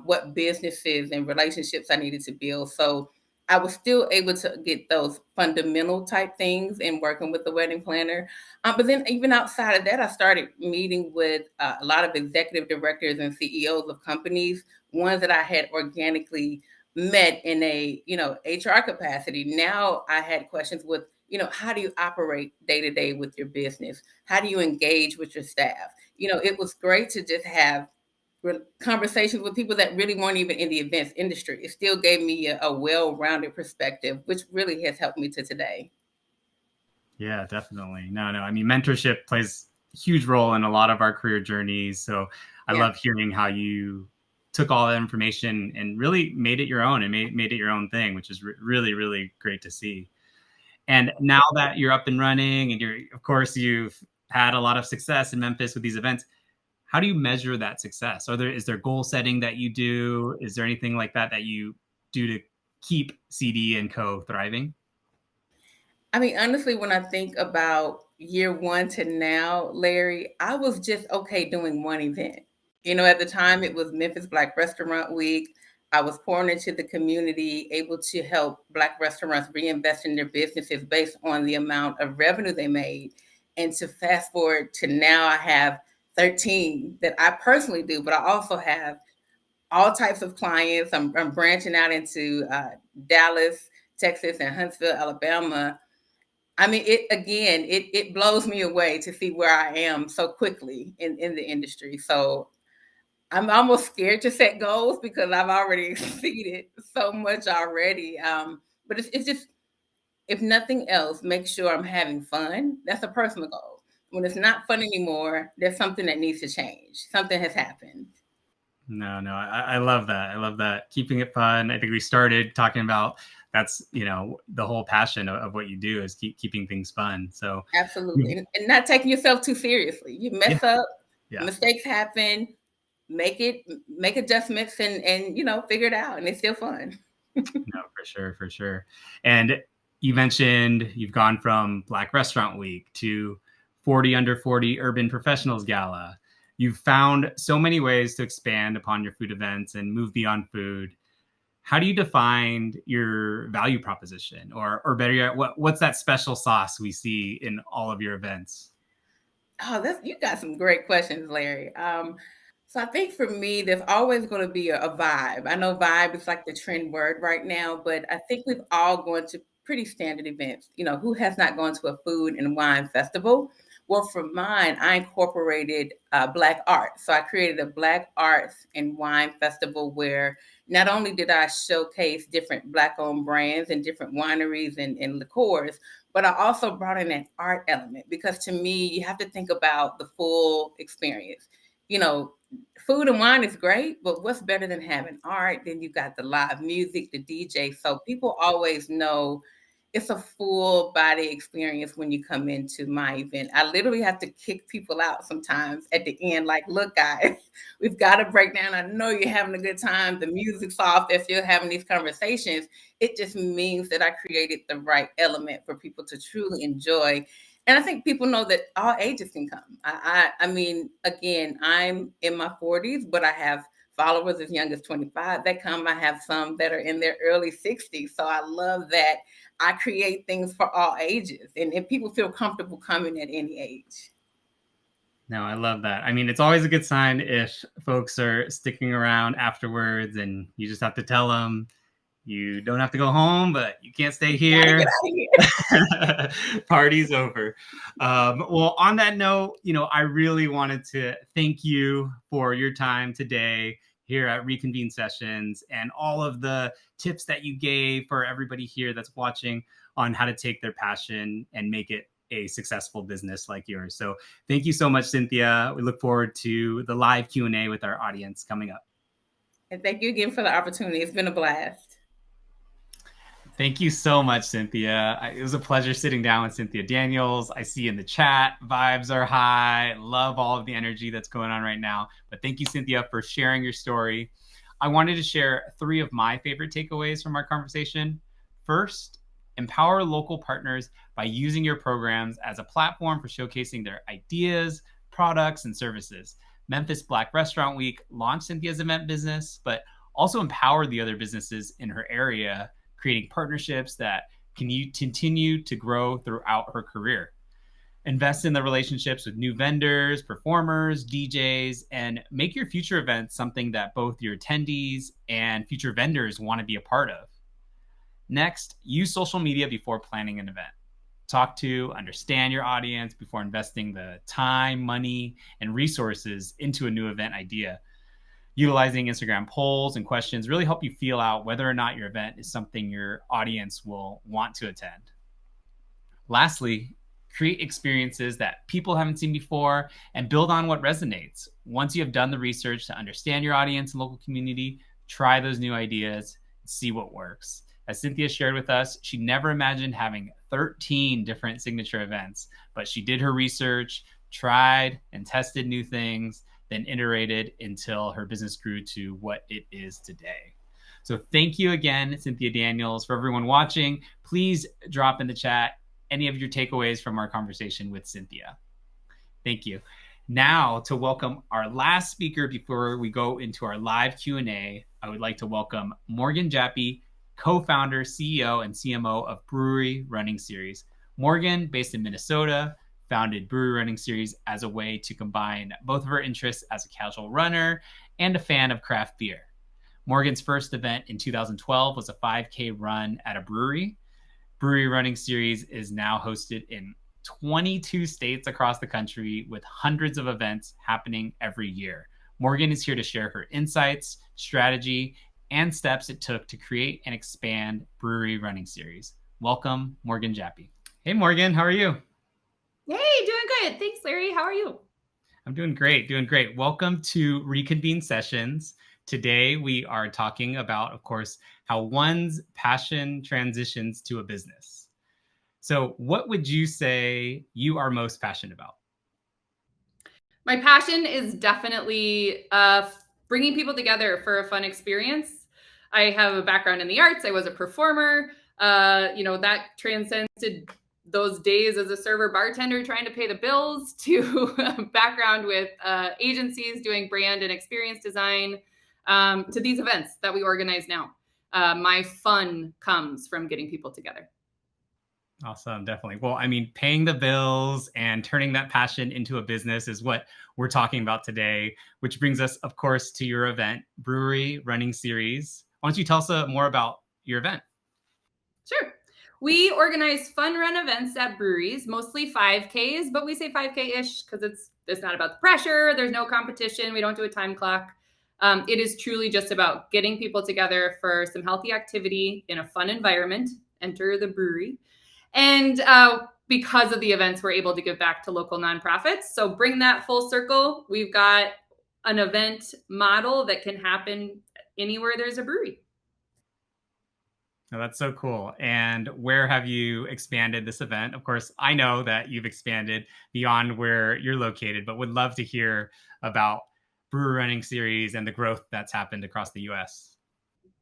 C: what businesses and relationships I needed to build. So I was still able to get those fundamental type things in working with the wedding planner. But then, even outside of that, I started meeting with a lot of executive directors and CEOs of companies, ones that I had organically met in a HR capacity. Now I had questions with how do you operate day to day with your business? How do you engage with your staff? It was great to just have conversations with people that really weren't even in the events industry. It still gave me a well-rounded perspective, which really has helped me to today.
A: Yeah, definitely. No. I mean, mentorship plays a huge role in a lot of our career journeys. So I
C: Yeah.
A: love hearing how you took all that information and really made it your own and made it your own thing, which is really, really great to see. And now that you're up and running and of course, you've had a lot of success in Memphis with these events, how do you measure that success? Is there goal setting that you do? Is there anything like that you do to keep CD and Co thriving?
C: I mean, honestly, when I think about year one to now, Larry, I was just okay doing one event. At the time, it was Memphis Black Restaurant Week. I was pouring into the community, able to help Black restaurants reinvest in their businesses based on the amount of revenue they made. And to fast forward to now, I have 13 that I personally do, but I also have all types of clients. I'm branching out into Dallas, Texas, and Huntsville, Alabama. I mean, it blows me away to see where I am so quickly in the industry. So I'm almost scared to set goals because I've already exceeded so much already. But it's just, if nothing else, make sure I'm having fun. That's a personal goal. When it's not fun anymore, there's something that needs to change. Something has happened.
A: No, I love that. I love that. Keeping it fun. I think we started talking about that's, the whole passion of what you do is keeping things fun. So
C: Absolutely. And not taking yourself too seriously. You
A: yeah,
C: mess up,
A: yeah,
C: mistakes happen, make adjustments and figure it out. And it's still fun.
A: no, for sure. And you mentioned you've gone from Black Restaurant Week to 40 Under 40 Urban Professionals Gala. You've found so many ways to expand upon your food events and move beyond food. How do you define your value proposition, or better yet, what's that special sauce we see in all of your events?
C: Oh, you got some great questions, Larry. So I think for me, there's always going to be a vibe. I know vibe is like the trend word right now, but I think we've all gone to pretty standard events. Who has not gone to a food and wine festival? Well, for mine, I incorporated Black art. So I created a Black arts and wine festival where not only did I showcase different Black-owned brands and different wineries and liqueurs, but I also brought in an art element because to me, you have to think about the full experience. You know, Food and wine is great, but what's better than having art? Then you got the live music, the DJ. So people always know it's a full body experience when you come into my event. I literally have to kick people out sometimes at the end, like, look, guys, we've got to break down. I know you're having a good time. The music's off. They're still having these conversations. It just means that I created the right element for people to truly enjoy. And I think people know that all ages can come. I mean, again, I'm in my 40s, but I have followers as young as 25 that come. I have some that are in their early 60s. So I love that I create things for all ages and people feel comfortable coming at any age.
A: No, I love that. I mean, it's always a good sign if folks are sticking around afterwards and you just have to tell them you don't have to go home, but you can't stay
C: Gotta get
A: here.
C: out of here.
A: Party's over. Well, on that note, I really wanted to thank you for your time today here at Reconvene Sessions and all of the tips that you gave for everybody here that's watching on how to take their passion and make it a successful business like yours. So thank you so much, Cynthia. We look forward to the live Q&A with our audience coming up.
C: And thank you again for the opportunity. It's been a blast.
A: Thank you so much, Cynthia. It was a pleasure sitting down with Cynthia Daniels. I see in the chat, vibes are high. Love all of the energy that's going on right now. But thank you, Cynthia, for sharing your story. I wanted to share 3 of my favorite takeaways from our conversation. First, empower local partners by using your programs as a platform for showcasing their ideas, products, and services. Memphis Black Restaurant Week launched Cynthia's event business, but also empowered the other businesses in her area, creating partnerships that can continue to grow throughout her career. Invest in the relationships with new vendors, performers, DJs, and make your future events something that both your attendees and future vendors want to be a part of. Next, use social media before planning an event. Talk to, understand your audience before investing the time, money, and resources into a new event idea. Utilizing Instagram polls and questions really help you feel out whether or not your event is something your audience will want to attend. Lastly, create experiences that people haven't seen before and build on what resonates. Once you have done the research to understand your audience and local community, try those new ideas and see what works. As Cynthia shared with us, she never imagined having 13 different signature events, but she did her research, tried and tested new things, then iterated until her business grew to what it is today. So thank you again, Cynthia Daniels. For everyone watching, please drop in the chat any of your takeaways from our conversation with Cynthia. Thank you. Now, to welcome our last speaker before we go into our live Q&A, I would like to welcome Morgan Jappe, co-founder, CEO, and CMO of Brewery Running Series. Morgan, based in Minnesota, founded Brewery Running Series as a way to combine both of her interests as a casual runner and a fan of craft beer. Morgan's first event in 2012 was a 5K run at a brewery. Brewery Running Series is now hosted in 22 states across the country with hundreds of events happening every year. Morgan is here to share her insights, strategy, and steps it took to create and expand Brewery Running Series. Welcome, Morgan Jappe. Hey, Morgan, how are you?
D: Hey, doing good. Thanks, Larry. How are you?
A: I'm doing great, Welcome to Reconvene Sessions. Today, we are talking about, of course, how one's passion transitions to a business. So what would you say you are most passionate about?
D: My passion is definitely bringing people together for a fun experience. I have a background in the arts. I was a performer. That transcends to those days as a server bartender trying to pay the bills to background with agencies doing brand and experience design to these events that we organize now. My fun comes from getting people together.
A: Awesome, definitely. Well, I mean, paying the bills and turning that passion into a business is what we're talking about today, which brings us, of course, to your event, Brewery Running Series. Why don't you tell us more about your event?
D: Sure. We organize fun run events at breweries, mostly 5Ks, but we say 5K-ish because it's not about the pressure. There's no competition. We don't do a time clock. It is truly just about getting people together for some healthy activity in a fun environment. Enter the brewery. And because of the events, we're able to give back to local nonprofits. So bring that full circle. We've got an event model that can happen anywhere there's a brewery.
A: Oh, that's so cool. And where have you expanded this event? Of course, I know that you've expanded beyond where you're located, but would love to hear about Brewery Running Series and the growth that's happened across the U.S.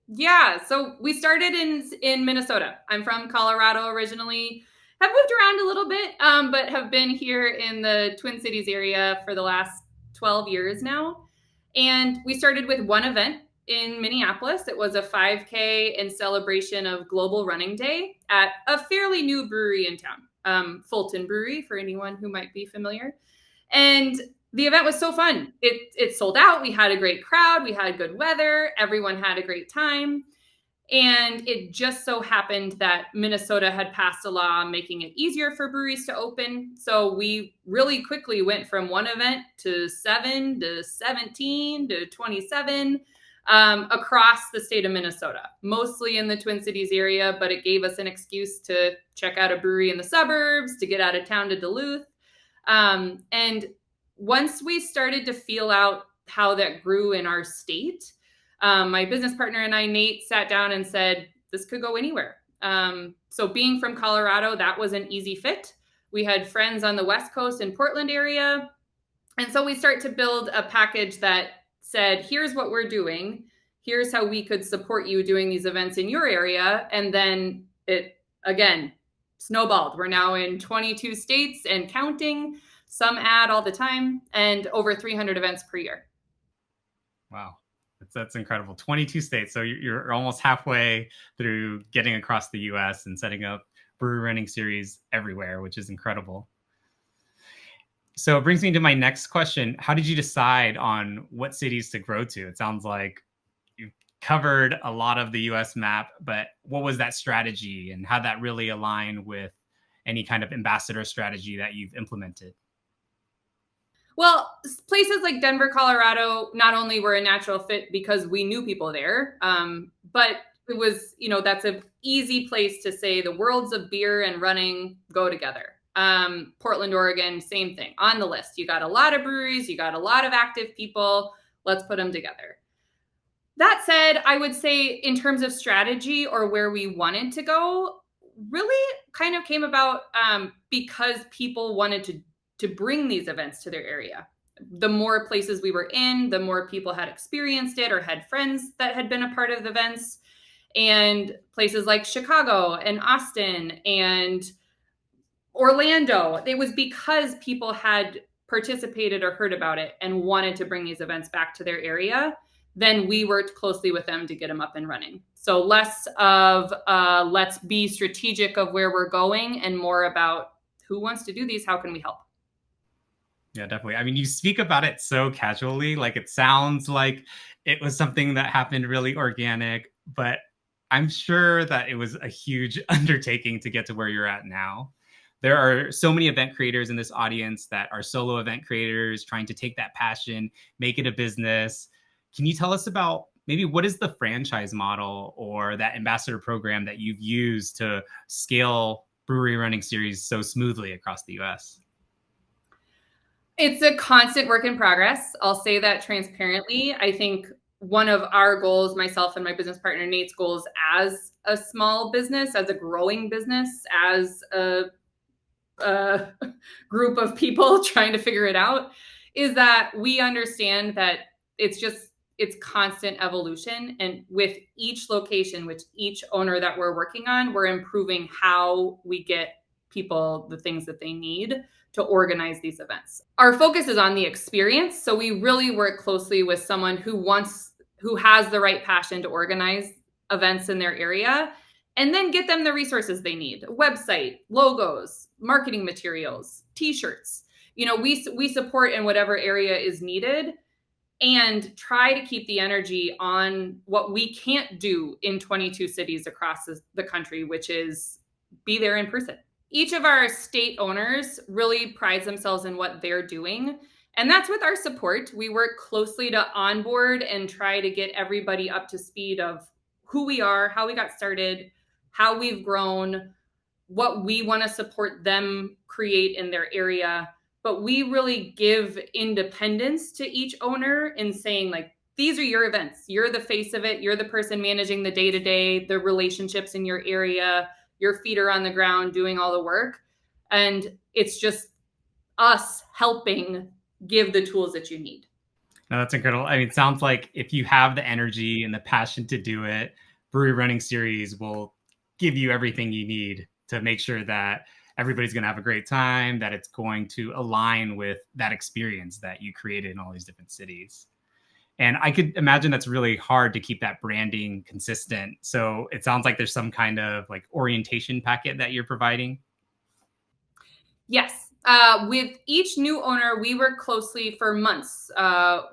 D: Yeah, so we started in Minnesota. I'm from Colorado originally. Have moved around a little bit, but have been here in the Twin Cities area for the last 12 years now. And we started with one event in Minneapolis. It was a 5K in celebration of Global Running Day at a fairly new brewery in town, Fulton Brewery, for anyone who might be familiar. And the event was so fun. It sold out. We had a great crowd. We had good weather. Everyone had a great time. And it just so happened that Minnesota had passed a law making it easier for breweries to open. So we really quickly went from one event to 7 to 17 to 27 across the state of Minnesota, mostly in the Twin Cities area, but it gave us an excuse to check out a brewery in the suburbs, to get out of town to Duluth. And once we started to feel out how that grew in our state, my business partner and I, Nate, sat down and said, this could go anywhere. So being from Colorado, that was an easy fit. We had friends on the West Coast in Portland area. And so we start to build a package that said, here's what we're doing. Here's how we could support you doing these events in your area. And then it, again, snowballed. We're now in 22 states and counting. Some add all the time, and over 300 events per year.
A: Wow. That's incredible. 22 states. So you're almost halfway through getting across the US and setting up brewery running series everywhere, which is incredible. So it brings me to my next question. How did you decide on what cities to grow to? It sounds like you've covered a lot of the US map, but what was that strategy and how that really aligned with any kind of ambassador strategy that you've implemented?
D: Well, places like Denver, Colorado, not only were a natural fit because we knew people there, but it was, that's an easy place to say the worlds of beer and running go together. Portland, Oregon, same thing on the list. You got a lot of breweries, you got a lot of active people. Let's put them together. That said, I would say in terms of strategy or where we wanted to go, really kind of came about because people wanted to bring these events to their area. The more places we were in, the more people had experienced it or had friends that had been a part of the events. And places like Chicago and Austin and Orlando, it was because people had participated or heard about it and wanted to bring these events back to their area. Then we worked closely with them to get them up and running. So less of let's be strategic of where we're going and more about who wants to do these, how can we help?
A: Yeah, definitely. I mean, you speak about it so casually, like it sounds like it was something that happened really organic, but I'm sure that it was a huge undertaking to get to where you're at now. There are so many event creators in this audience that are solo event creators trying to take that passion, make it a business. Can you tell us about maybe what is the franchise model or that ambassador program that you've used to scale brewery running series so smoothly across the US?
D: It's a constant work in progress. I'll say that transparently. I think one of our goals, myself and my business partner Nate's goals as a small business, as a growing business, as a group of people trying to figure it out, is that we understand that it's constant evolution. And with each location, with each owner that we're working on, we're improving how we get people the things that they need to organize these events. Our focus is on the experience. So we really work closely with someone who has the right passion to organize events in their area, and then get them the resources they need: a website, logos, marketing materials, t-shirts. We support in whatever area is needed and try to keep the energy on what we can't do in 22 cities across the country, which is be there in person. Each of our state owners really prides themselves in what they're doing. And that's with our support. We work closely to onboard and try to get everybody up to speed of who we are, how we got started, how we've grown, what we want to support them create in their area. But we really give independence to each owner in saying, like, these are your events. You're the face of it. You're the person managing the day-to-day, the relationships in your area. Your feet are on the ground doing all the work. And it's just us helping give the tools that you need.
A: No, that's incredible. I mean, it sounds like if you have the energy and the passion to do it, Brewery Running Series will give you everything you need to make sure that everybody's going to have a great time, that it's going to align with that experience that you created in all these different cities. And I could imagine that's really hard to keep that branding consistent. So it sounds like there's some kind of like orientation packet that you're providing.
D: Yes. With each new owner, we work closely for months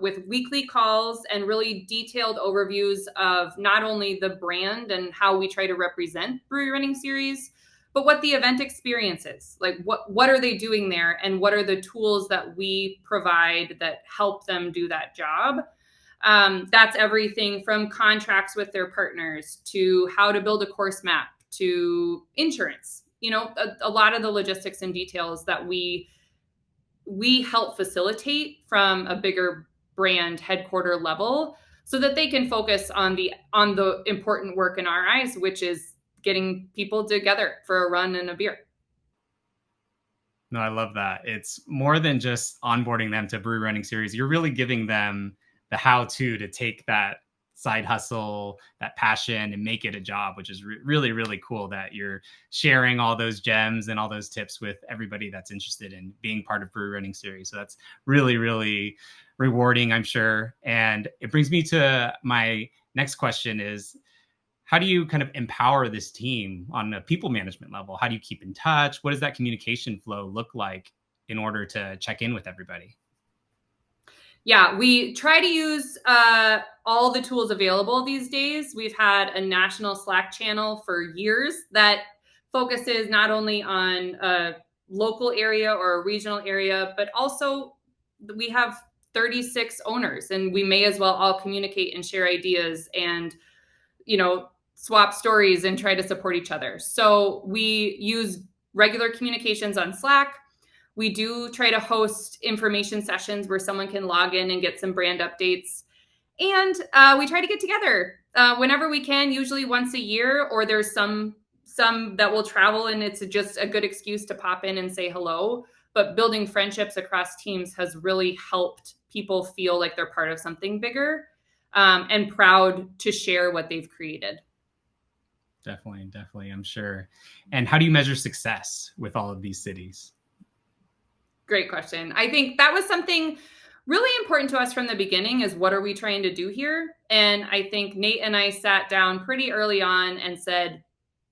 D: with weekly calls and really detailed overviews of not only the brand and how we try to represent Brewery Running Series, but what the event experience is. Like what are they doing there, and what are the tools that we provide that help them do that job? That's everything from contracts with their partners to how to build a course map to insurance. A lot of the logistics and details that we help facilitate from a bigger brand headquarter level, so that they can focus on the important work in our eyes, which is getting people together for a run and a beer.
A: No, I love that. It's more than just onboarding them to Brewery Running Series. You're really giving them the how-to to take that side hustle, that passion, and make it a job, which is really, really cool that you're sharing all those gems and all those tips with everybody that's interested in being part of Brewery Running Series. So that's really, really rewarding, I'm sure. And it brings me to my next question is, how do you kind of empower this team on a people management level? How do you keep in touch? What does that communication flow look like in order to check in with everybody?
D: Yeah, we try to use all the tools available these days. We've had a national Slack channel for years that focuses not only on a local area or a regional area, but also we have 36 owners, and we may as well all communicate and share ideas and, swap stories and try to support each other. So we use regular communications on Slack. We do try to host information sessions where someone can log in and get some brand updates. And we try to get together whenever we can, usually once a year, or there's some that will travel and it's just a good excuse to pop in and say hello. But building friendships across teams has really helped people feel like they're part of something bigger and proud to share what they've created.
A: Definitely, I'm sure. And how do you measure success with all of these cities?
D: Great question. I think that was something really important to us from the beginning, is what are we trying to do here? And I think Nate and I sat down pretty early on and said,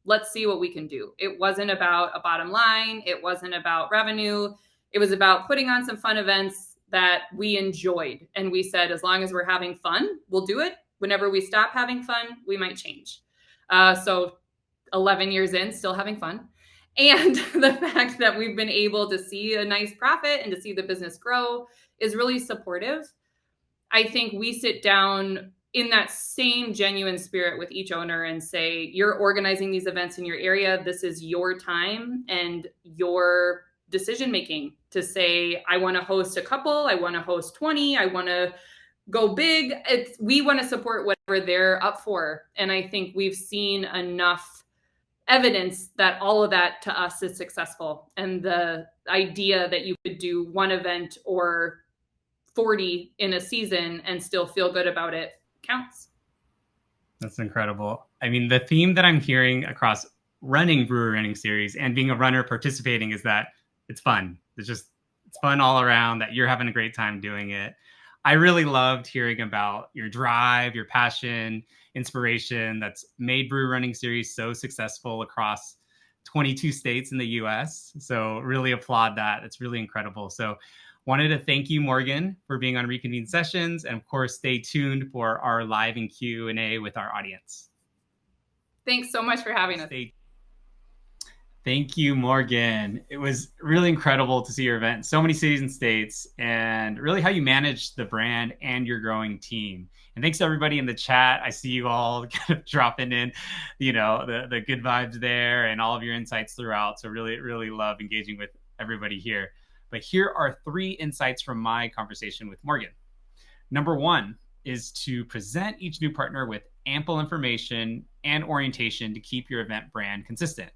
D: let's see what we can do. It wasn't about a bottom line. It wasn't about revenue. It was about putting on some fun events that we enjoyed. And we said, as long as we're having fun, we'll do it. Whenever we stop having fun, we might change. So 11 years in, still having fun. And the fact that we've been able to see a nice profit and to see the business grow is really supportive. I think we sit down in that same genuine spirit with each owner and say, you're organizing these events in your area. This is your time and your decision-making to say, I want to host a couple, I want to host 20, I want to go big. We want to support whatever they're up for. And I think we've seen enough evidence that all of that to us is successful. And the idea that you could do one event or 40 in a season and still feel good about it counts.
A: That's incredible. I mean, the theme that I'm hearing across running Brewery Running Series and being a runner participating is that it's fun. It's fun all around, that you're having a great time doing it. I really loved hearing about your drive, your passion, inspiration that's made Brewery Running Series so successful across 22 states in the US. So really applaud that. It's really incredible. So wanted to thank you, Morgan, for being on Reconvene Sessions. And of course, stay tuned for our live and Q&A with our audience.
D: Thanks so much for having us.
A: Thank you, Morgan. It was really incredible to see your event, so many cities and states, and really how you manage the brand and your growing team. And thanks to everybody in the chat. I see you all kind of dropping in, the good vibes there and all of your insights throughout. So really, really love engaging with everybody here. But here are 3 insights from my conversation with Morgan. Number 1 is to present each new partner with ample information and orientation to keep your event brand consistent.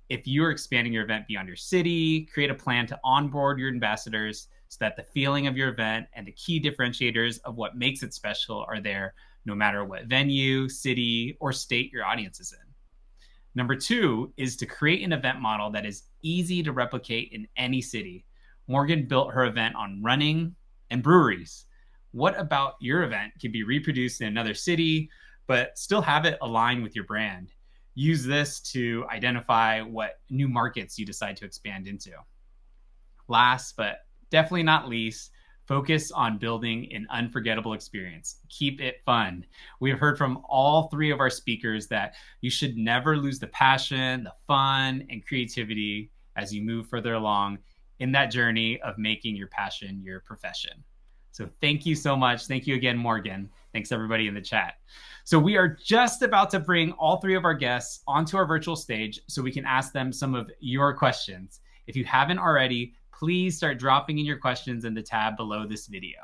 A: If you're expanding your event beyond your city, create a plan to onboard your ambassadors so that the feeling of your event and the key differentiators of what makes it special are there, no matter what venue, city, or state your audience is in. Number 2 is to create an event model that is easy to replicate in any city. Morgan built her event on running and breweries. What about your event can be reproduced in another city, but still have it align with your brand? Use this to identify what new markets you decide to expand into. last but definitely not least, focus on building an unforgettable experience. Keep it fun. We've heard from all three of our speakers that you should never lose the passion, the fun, and creativity as you move further along in that journey of making your passion your profession. So thank you so much. Thank you again, Morgan. Thanks everybody in the chat. So we are just about to bring all three of our guests onto our virtual stage so we can ask them some of your questions. If you haven't already, please start dropping in your questions in the tab below this video.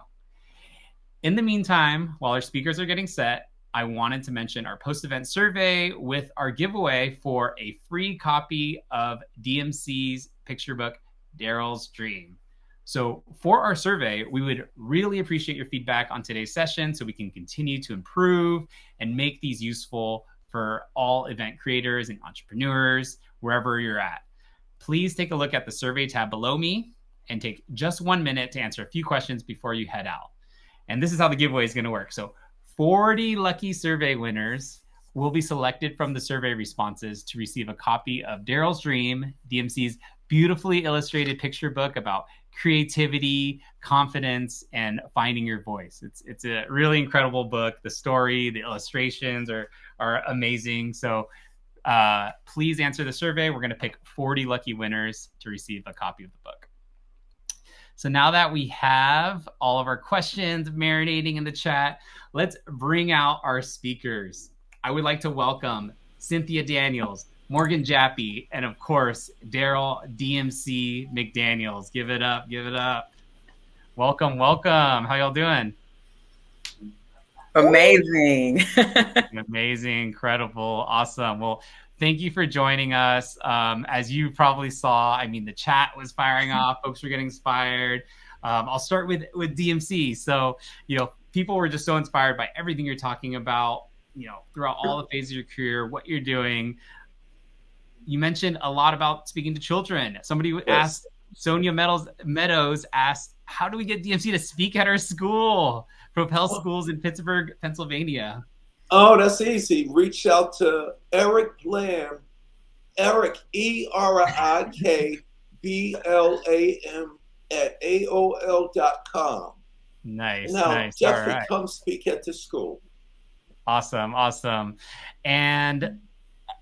A: In the meantime, while our speakers are getting set, I wanted to mention our post-event survey with our giveaway for a free copy of DMC's picture book, Darryl's Dream. So for our survey, we would really appreciate your feedback on today's session so we can continue to improve and make these useful for all event creators and entrepreneurs, wherever you're at. Please take a look at the survey tab below me and take just 1 minute to answer a few questions before you head out. And this is how the giveaway is going to work. So 40 lucky survey winners will be selected from the survey responses to receive a copy of Darryl's Dream, DMC's beautifully illustrated picture book about creativity, confidence, and finding your voice. It's a really incredible book. The story, the illustrations are amazing. So please answer the survey. We're going to pick 40 lucky winners to receive a copy of the book. So now that we have all of our questions marinating in the chat, let's bring out our speakers. I would like to welcome Cynthia Daniels, Morgan Jappe, and of course, Darryl DMC McDaniels. Give it up, give it up. Welcome, welcome. How y'all doing?
C: Amazing.
A: Amazing, incredible, awesome. Well, thank you for joining us. As you probably saw, I mean, the chat was firing off. Folks were getting inspired. I'll start with DMC. So, people were just so inspired by everything you're talking about, throughout all the phases of your career, what you're doing. You mentioned a lot about speaking to children. Somebody asked, Sonia Meadows asked, how do we get DMC to speak at our school? Propel Schools in Pittsburgh, Pennsylvania.
B: Oh, that's easy. Reach out to Eric Blam, Eric, ERIK BLAM at AOL.com.
A: Nice,
B: now,
A: nice.
B: Definitely
A: right.
B: Come speak at the school.
A: Awesome, awesome. And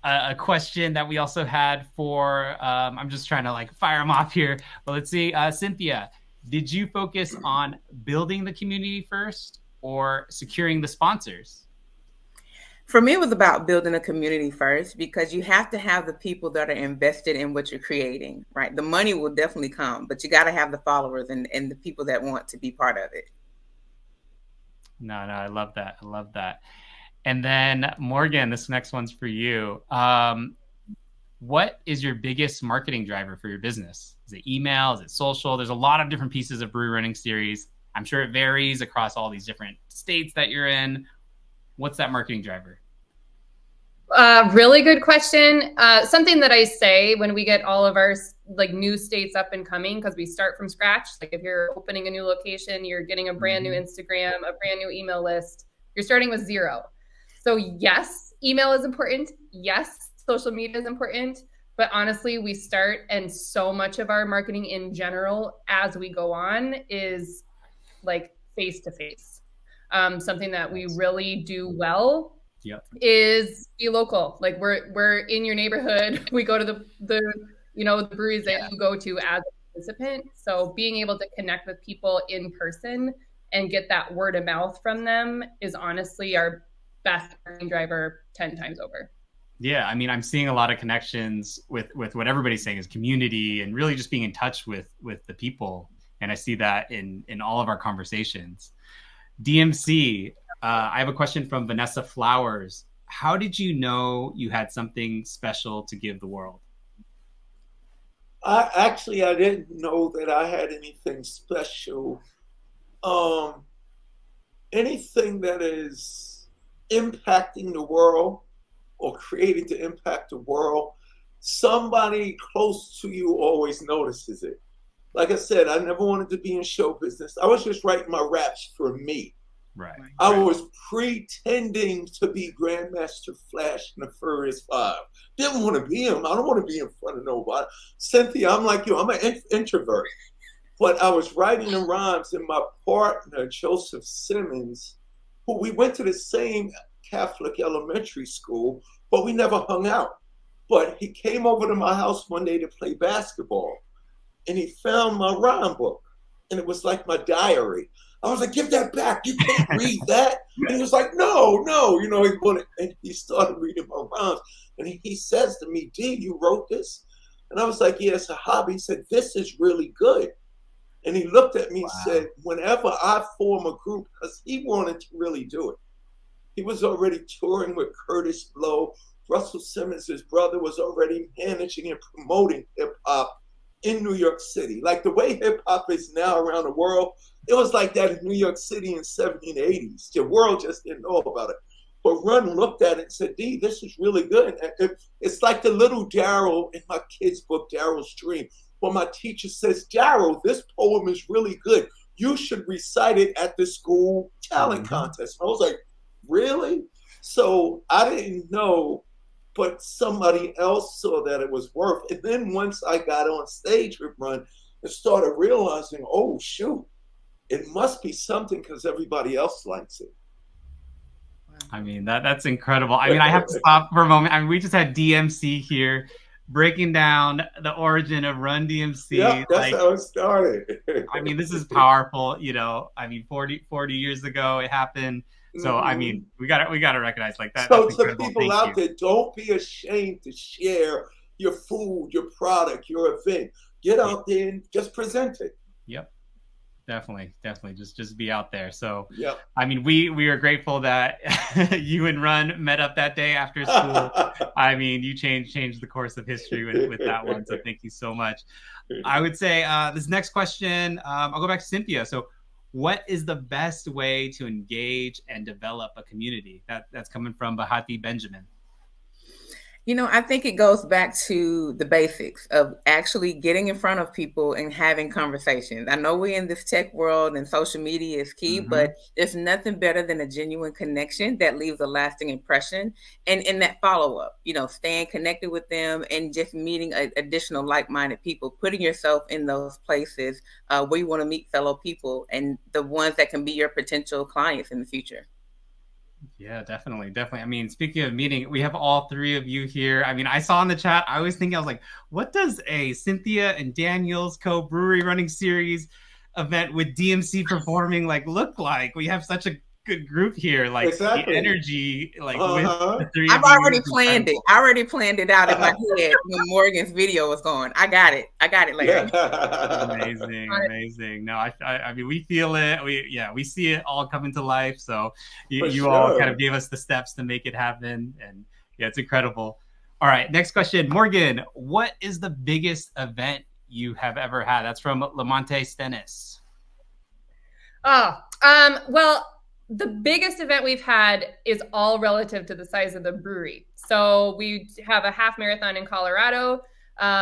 A: a question that we also had for, I'm just trying to fire them off here, but let's see, Cynthia, did you focus on building the community first or securing the sponsors?
C: For me, it was about building a community first, because you have to have the people that are invested in what you're creating, right? The money will definitely come, but you got to have the followers and the people that want to be part of it.
A: No, I love that. I love that. And then Morgan, this next one's for you. What is your biggest marketing driver for your business? Is it email? Is it social? There's a lot of different pieces of Brewery Running Series. I'm sure it varies across all these different states that you're in. What's that marketing driver?
D: Really good question. Something that I say when we get all of our new states up and coming, because we start from scratch. Like if you're opening a new location, you're getting a brand new Instagram, a brand new email list. You're starting with zero. So yes, email is important. Yes, social media is important. But honestly, we start, and so much of our marketing in general as we go on is face to face. Something that we really do well is be local. We're in your neighborhood. We go to the breweries that you go to as a participant. So being able to connect with people in person and get that word of mouth from them is honestly our best marketing driver 10 times over.
A: Yeah, I mean, I'm seeing a lot of connections with what everybody's saying is community and really just being in touch with the people. And I see that in all of our conversations. DMC, I have a question from Vanessa Flowers. How did you know you had something special to give the world?
B: I didn't know that I had anything special. Anything that is impacting the world or creating to impact the world, somebody close to you always notices it. Like I said, I never wanted to be in show business. I was just writing my raps for me.
A: Right.
B: I
A: right.
B: was pretending to be Grandmaster Flash in the Furious Five. Didn't want to be him. I don't want to be in front of nobody. Cynthia, I'm like you. I'm an introvert. But I was writing the rhymes, and my partner, Joseph Simmons, who we went to the same Catholic elementary school, but we never hung out. But he came over to my house one day to play basketball, and he found my rhyme book, and it was like my diary. I was like, "Give that back! You can't read that." And he was like, "No, no," he wanted, and he started reading my rhymes, and he says to me, "D, you wrote this?" And I was like, "Yeah, it's a hobby." He said, "This is really good." And he looked at me and said, "Whenever I form a group," because he wanted to really do it. He was already touring with Curtis Blow. Russell Simmons, his brother, was already managing and promoting hip hop in New York City. Like the way hip hop is now around the world, it was like that in New York City in the 70s and 80s. The world just didn't know about it. But Run looked at it and said, "D, this is really good." It's like the little Darryl in my kid's book, Darryl's Dream. When my teacher says, "Darryl, this poem is really good. You should recite it at the school talent contest." And I was like, "Really?" So I didn't know, but somebody else saw that it was worth. And then once I got on stage with Run and started realizing, oh, shoot, it must be something because everybody else likes it.
A: I mean, that's incredible. I mean, I have to stop for a moment. I mean, we just had DMC here breaking down the origin of Run DMC.
B: Yeah, that's how it started.
A: I mean, this is powerful. I mean, 40 years ago it happened. So I mean, we gotta recognize like that.
B: So to people out there, don't be ashamed to share your food, your product, your event. Get out there and just present it.
A: Yep. Definitely. Just be out there. So,
B: yeah.
A: I mean, we are grateful that you and Run met up that day after school. I mean, you changed the course of history with that one. So thank you so much. I would say this next question, I'll go back to Cynthia. So what is the best way to engage and develop a community? That's coming from Bahati Benjamin.
C: I think it goes back to the basics of actually getting in front of people and having conversations. I know we're in this tech world and social media is key, but there's nothing better than a genuine connection that leaves a lasting impression. And in that follow-up, staying connected with them and just meeting additional like-minded people, putting yourself in those places where you want to meet fellow people and the ones that can be your potential clients in the future.
A: Yeah, definitely. I mean, speaking of meeting, we have all three of you here. I mean, I saw in the chat, I was like, what does a Cynthia and Daniel's Brewery running series event with DMC performing look like? We have such a good group here,
B: exactly.
A: The energy, with the three
C: I've already planned it. I already planned it out in my head when Morgan's video was going. I got it later.
A: Amazing. No, I mean, we feel it. We see it all coming to life. So you all kind of gave us the steps to make it happen, and yeah, it's incredible. All right, next question, Morgan. What is the biggest event you have ever had? That's from Lamonte Stennis.
D: Well, the biggest event we've had is all relative to the size of the brewery. So we have a half marathon in Colorado.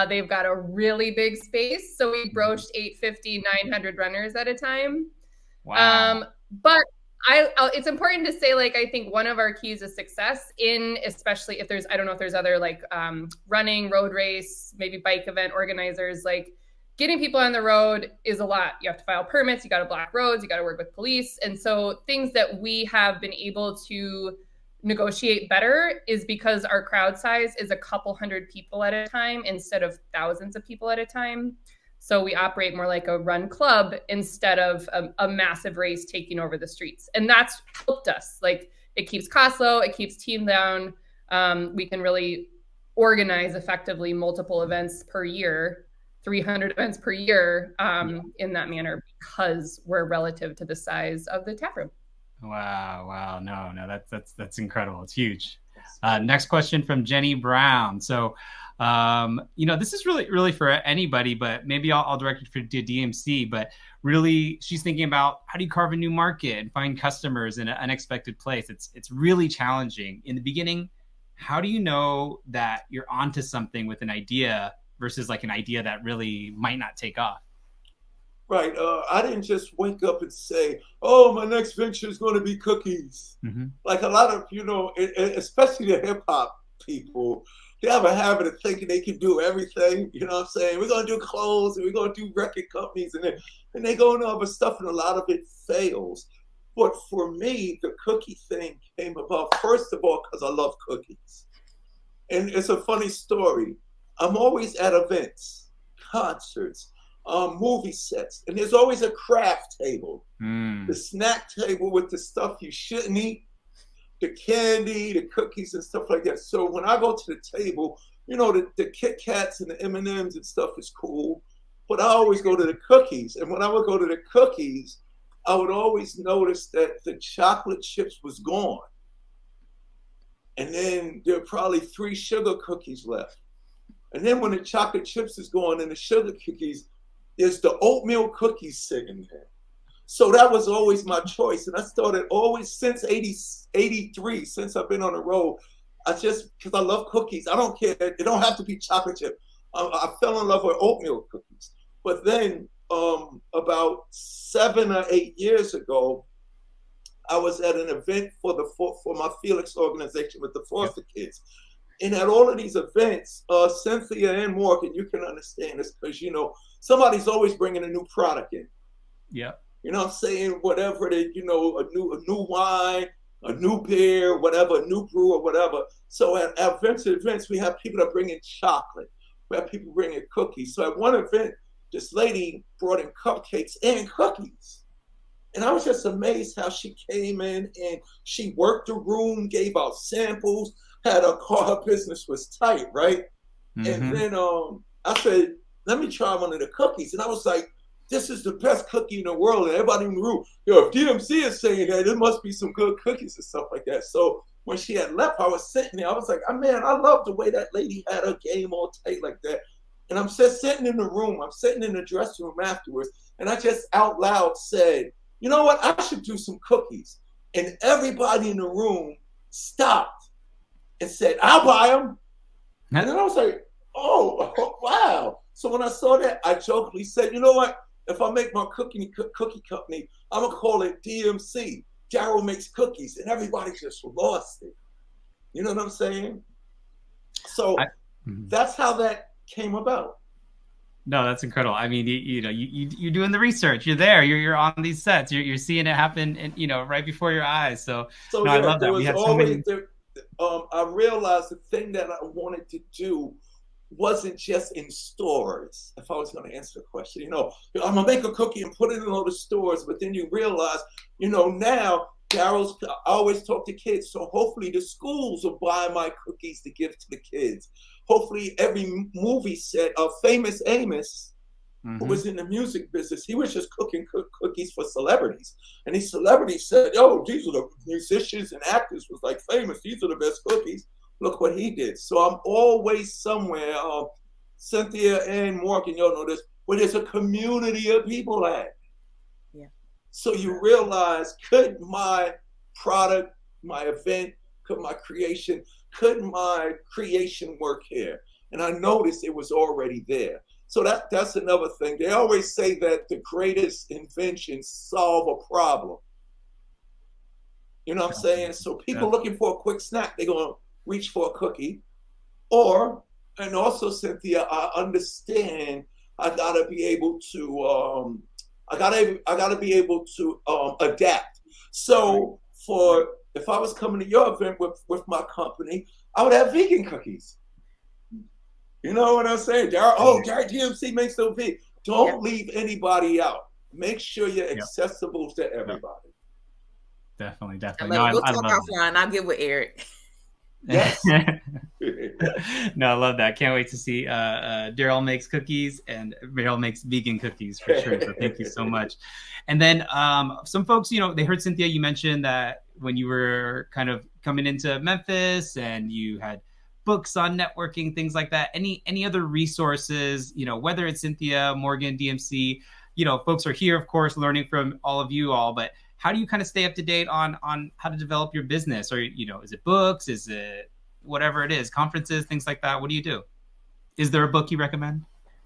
D: They've got a really big space. So we broached 850, 900 runners at a time.
A: Wow.
D: But it's important to say, I think one of our keys of success especially if I don't know if there's other running, road race, maybe bike event organizers, getting people on the road is a lot. You have to file permits, you got to block roads, you got to work with police. And so things that we have been able to negotiate better is because our crowd size is a couple hundred people at a time instead of thousands of people at a time. So we operate more like a run club instead of a massive race taking over the streets. And that's helped us. It keeps costs low, it keeps team down. We can really organize effectively multiple events per year. 300 events per year in that manner because we're relative to the size of the tap room.
A: Wow. No, that's incredible. It's huge. Next question from Jenny Brown. So, this is really for anybody, but maybe I'll direct it to DMC, but really she's thinking about how do you carve a new market and find customers in an unexpected place? It's really challenging. In the beginning, how do you know that you're onto something with an idea versus an idea that really might not take off?
B: Right. I didn't just wake up and say, "Oh, my next venture is going to be cookies." Like a lot of, especially the hip hop people, they have a habit of thinking they can do everything. You know what I'm saying? We're going to do clothes and we're going to do record companies, and they go into other stuff, and a lot of it fails. But for me, the cookie thing came about, first of all, because I love cookies. And it's a funny story. I'm always at events, concerts, movie sets, and there's always a craft table, the snack table with the stuff you shouldn't eat, the candy, the cookies and stuff like that. So when I go to the table, the Kit Kats and the M&Ms and stuff is cool, but I always go to the cookies. And when I would go to the cookies, I would always notice that the chocolate chips was gone. And then there are probably 3 sugar cookies left. And then when the chocolate chips is gone and the sugar cookies, there's the oatmeal cookies sitting there. So that was always my choice. And I started always since 83, since I've been on the road, because I love cookies. I don't care. It don't have to be chocolate chip. I fell in love with oatmeal cookies. But then about 7 or 8 years ago, I was at an event for my Felix organization with the foster kids. And at all of these events, Cynthia and Morgan, you can understand this because, somebody's always bringing a new product in.
A: Yeah.
B: You know what I'm saying? Whatever, a new wine, a new beer, whatever, a new brew or whatever. So at events, we have people that bring in chocolate. We have people bringing cookies. So at one event, this lady brought in cupcakes and cookies. And I was just amazed how she came in and she worked the room, gave out samples, had her car, her business was tight, right? And then I said, let me try one of the cookies. And I was like, this is the best cookie in the world. And everybody in the room, if DMC is saying that, there must be some good cookies and stuff like that. So when she had left, I was sitting there. I was like, man, I love the way that lady had her game all tight like that. And I'm just sitting in the room. I'm sitting in the dressing room afterwards. And I just out loud said, you know what? I should do some cookies. And everybody in the room stopped and said, I'll buy them. And then I was like, oh, wow. So when I saw that, I jokingly said, you know what? If I make my cookie company, I'm going to call it DMC. Darryl makes cookies. And everybody just lost it. You know what I'm saying? So that's how that came about.
A: No, that's incredible. I mean, you're doing the research. You're there. You're on these sets. You're seeing it happen, and right before your eyes. So no, yeah, I love that. We had so many.
B: I realized the thing that I wanted to do wasn't just in stores. If I was going to answer the question, I'm gonna make a cookie and put it in all the stores. But then you realize, now I always talk to kids. So hopefully the schools will buy my cookies to give to the kids. Hopefully every movie set, Famous Amos, who was in the music business, he was just cooking cookies for celebrities. And these celebrities said, oh, these are the musicians and actors was like famous. These are the best cookies. Look what he did. So I'm always somewhere, Cynthia and Morgan, y'all know this, where there's a community of people at. Yeah. So you realize, could my product, my event, could my creation work here? And I noticed it was already there. So that's another thing. They always say that the greatest inventions solve a problem. You know what I'm saying? So people looking for a quick snack, they're going to reach for a cookie. And also, Cynthia, I understand I gotta be able to adapt. So if I was coming to your event with my company, I would have vegan cookies. You know what I'm saying? Darryl DMC makes no vegan. Don't leave anybody out. Make sure you're accessible to everybody.
A: Definitely.
C: We'll talk offline. I'll get with Eric.
B: Yes.
A: No, I love that. Can't wait to see Darryl makes cookies and Darryl makes vegan cookies for sure. So thank you so much. And then some folks, they heard Cynthia, you mentioned that when you were kind of coming into Memphis and you had books on networking, things like that. Any other resources, whether it's Cynthia, Morgan, DMC, folks are here, of course, learning from all of you all, but how do you kind of stay up to date on how to develop your business? Or, is it books? Is it whatever it is, conferences, things like that? What do you do? Is there a book you recommend?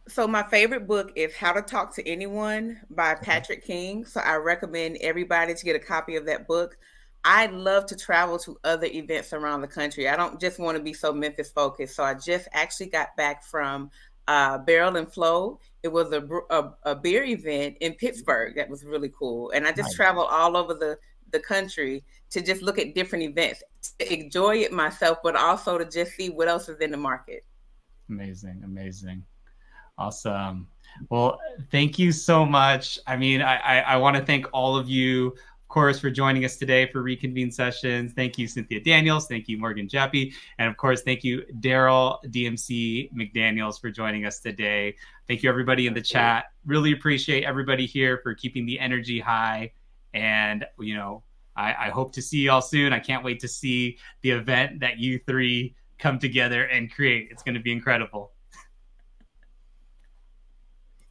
C: So my favorite book is How to Talk to Anyone by Patrick King. So I recommend everybody to get a copy of that book. I love to travel to other events around the country. I don't just want to be so Memphis focused. So I just actually got back from Barrel and Flow. It was a beer event in Pittsburgh that was really cool. And I just traveled all over the country to just look at different events, to enjoy it myself, but also to just see what else is in the market.
A: Amazing, amazing. Awesome. Well, thank you so much. I mean, I want to thank all of you, of course, for joining us today for Reconvene Sessions. Thank you, Cynthia Daniels. Thank you, Morgan Jappe. And of course, thank you, Darryl, DMC McDaniels, for joining us today. Thank you, everybody in the chat. Really appreciate everybody here for keeping the energy high. And, you know, I hope to see you all soon. I can't wait to see the event that you three come together and create. It's going to be incredible.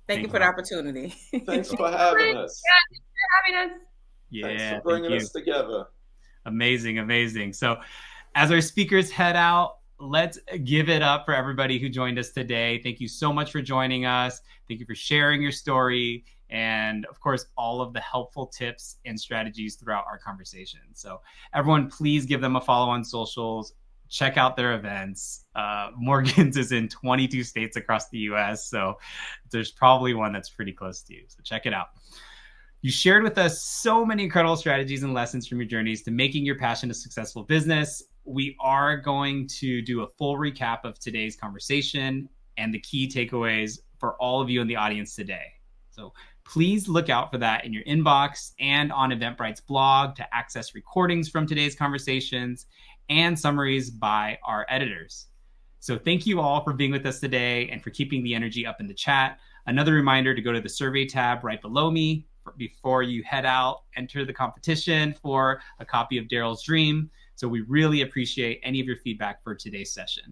C: Thank you for the opportunity.
B: Thanks for having us.
D: Yeah, thanks for having us.
A: Yeah,
B: thanks for bringing us together.
A: Amazing, amazing. So as our speakers head out, let's give it up for everybody who joined us today. Thank you so much for joining us. Thank you for sharing your story. And of course, all of the helpful tips and strategies throughout our conversation. So everyone, please give them a follow on socials. Check out their events. Morgan's is in 22 states across the US, so there's probably one that's pretty close to you. So check it out. You shared with us so many incredible strategies and lessons from your journeys to making your passion a successful business. We are going to do a full recap of today's conversation and the key takeaways for all of you in the audience today. So please look out for that in your inbox and on Eventbrite's blog to access recordings from today's conversations and summaries by our editors. So thank you all for being with us today and for keeping the energy up in the chat. Another reminder to go to the survey tab right below me before you head out, enter the competition for a copy of Darryl's Dream. So we really appreciate any of your feedback for today's session.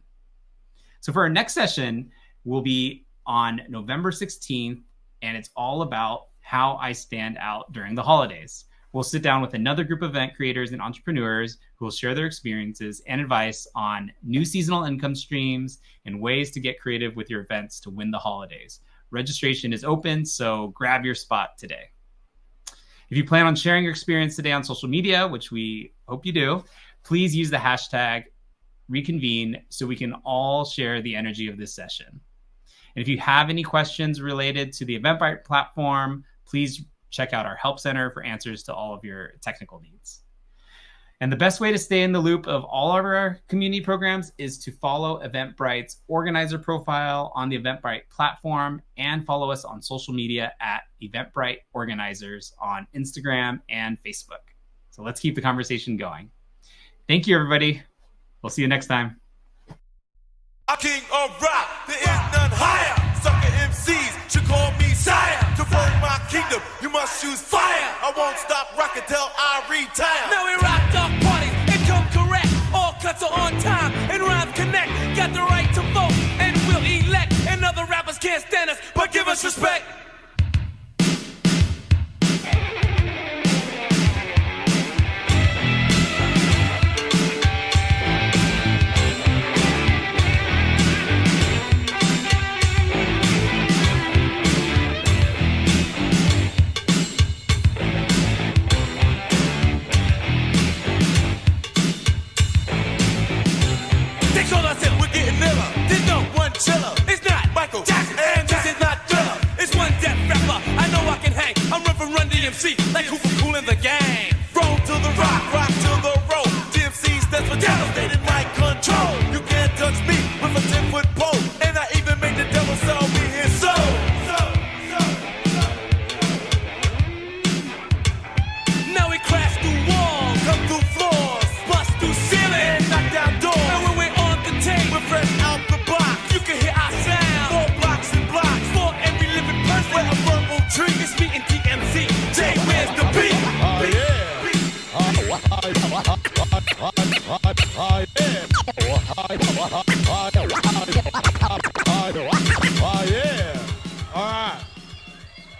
A: So for our next session, we'll be on November 16th, and it's all about how I stand out during the holidays. We'll sit down with another group of event creators and entrepreneurs who will share their experiences and advice on new seasonal income streams and ways to get creative with your events to win the holidays. Registration is open, so grab your spot today. If you plan on sharing your experience today on social media, which we hope you do, please use the hashtag Reconvene so we can all share the energy of this session. And if you have any questions related to the Eventbrite platform, please check out our help center for answers to all of your technical needs. And the best way to stay in the loop of all of our community programs is to follow Eventbrite's organizer profile on the Eventbrite platform and follow us on social media at Eventbrite Organizers on Instagram and Facebook. So let's keep the conversation going. Thank you, everybody. We'll see you next time.
E: King of rock, there is none higher. Sucker MCs should call me sire. To burn my kingdom, you must choose fire. I won't stop rocking till I retire.
F: Now we rock dog parties and come correct. All cuts are on time and rhymes connect. Got the right to vote and we'll elect. And other rappers can't stand us, but give us respect.
E: Chiller. It's not Michael Jackson, and this is not Thriller. It's one death rapper. I know I can hang. I'm Reverend Run DMC, like Cooper Cool in the gang. Roll to the rock, rock to the roll. DMC stands for devastating like control. You can't touch me with a 10-foot pole, and I even made the devil sell me his soul.
F: Now we crash through walls,
E: Come through floors,
F: bust through ceilings,
E: and knock down doors.
F: and when we're on the tape,
E: We're fresh out the box.
F: you can hear our sound.
E: 4 blocks and blocks.
F: For every living person,
E: We're a verbal tree.
F: it's me and DMC. Jay, where's the beat?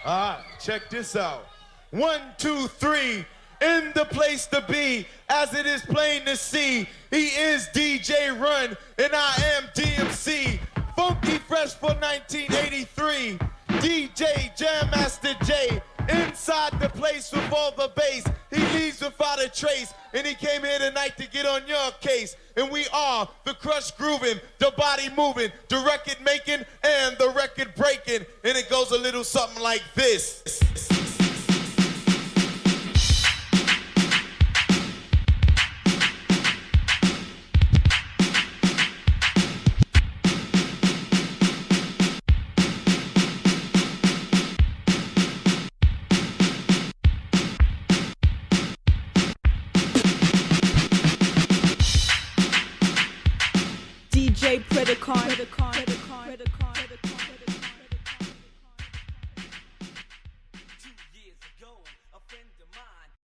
E: All right, check this out. 1, 2, 3, in the place to be, as it is plain to see. He is DJ Run, and I am DMC.
G: Funky Fresh for 1983. DJ Jam Master J. Inside the place with all the bass. He leaves without a trace. And he came here tonight to get on your case. And we are the crush grooving, the body moving, the record making, and the record breaking. And it goes a little something like this.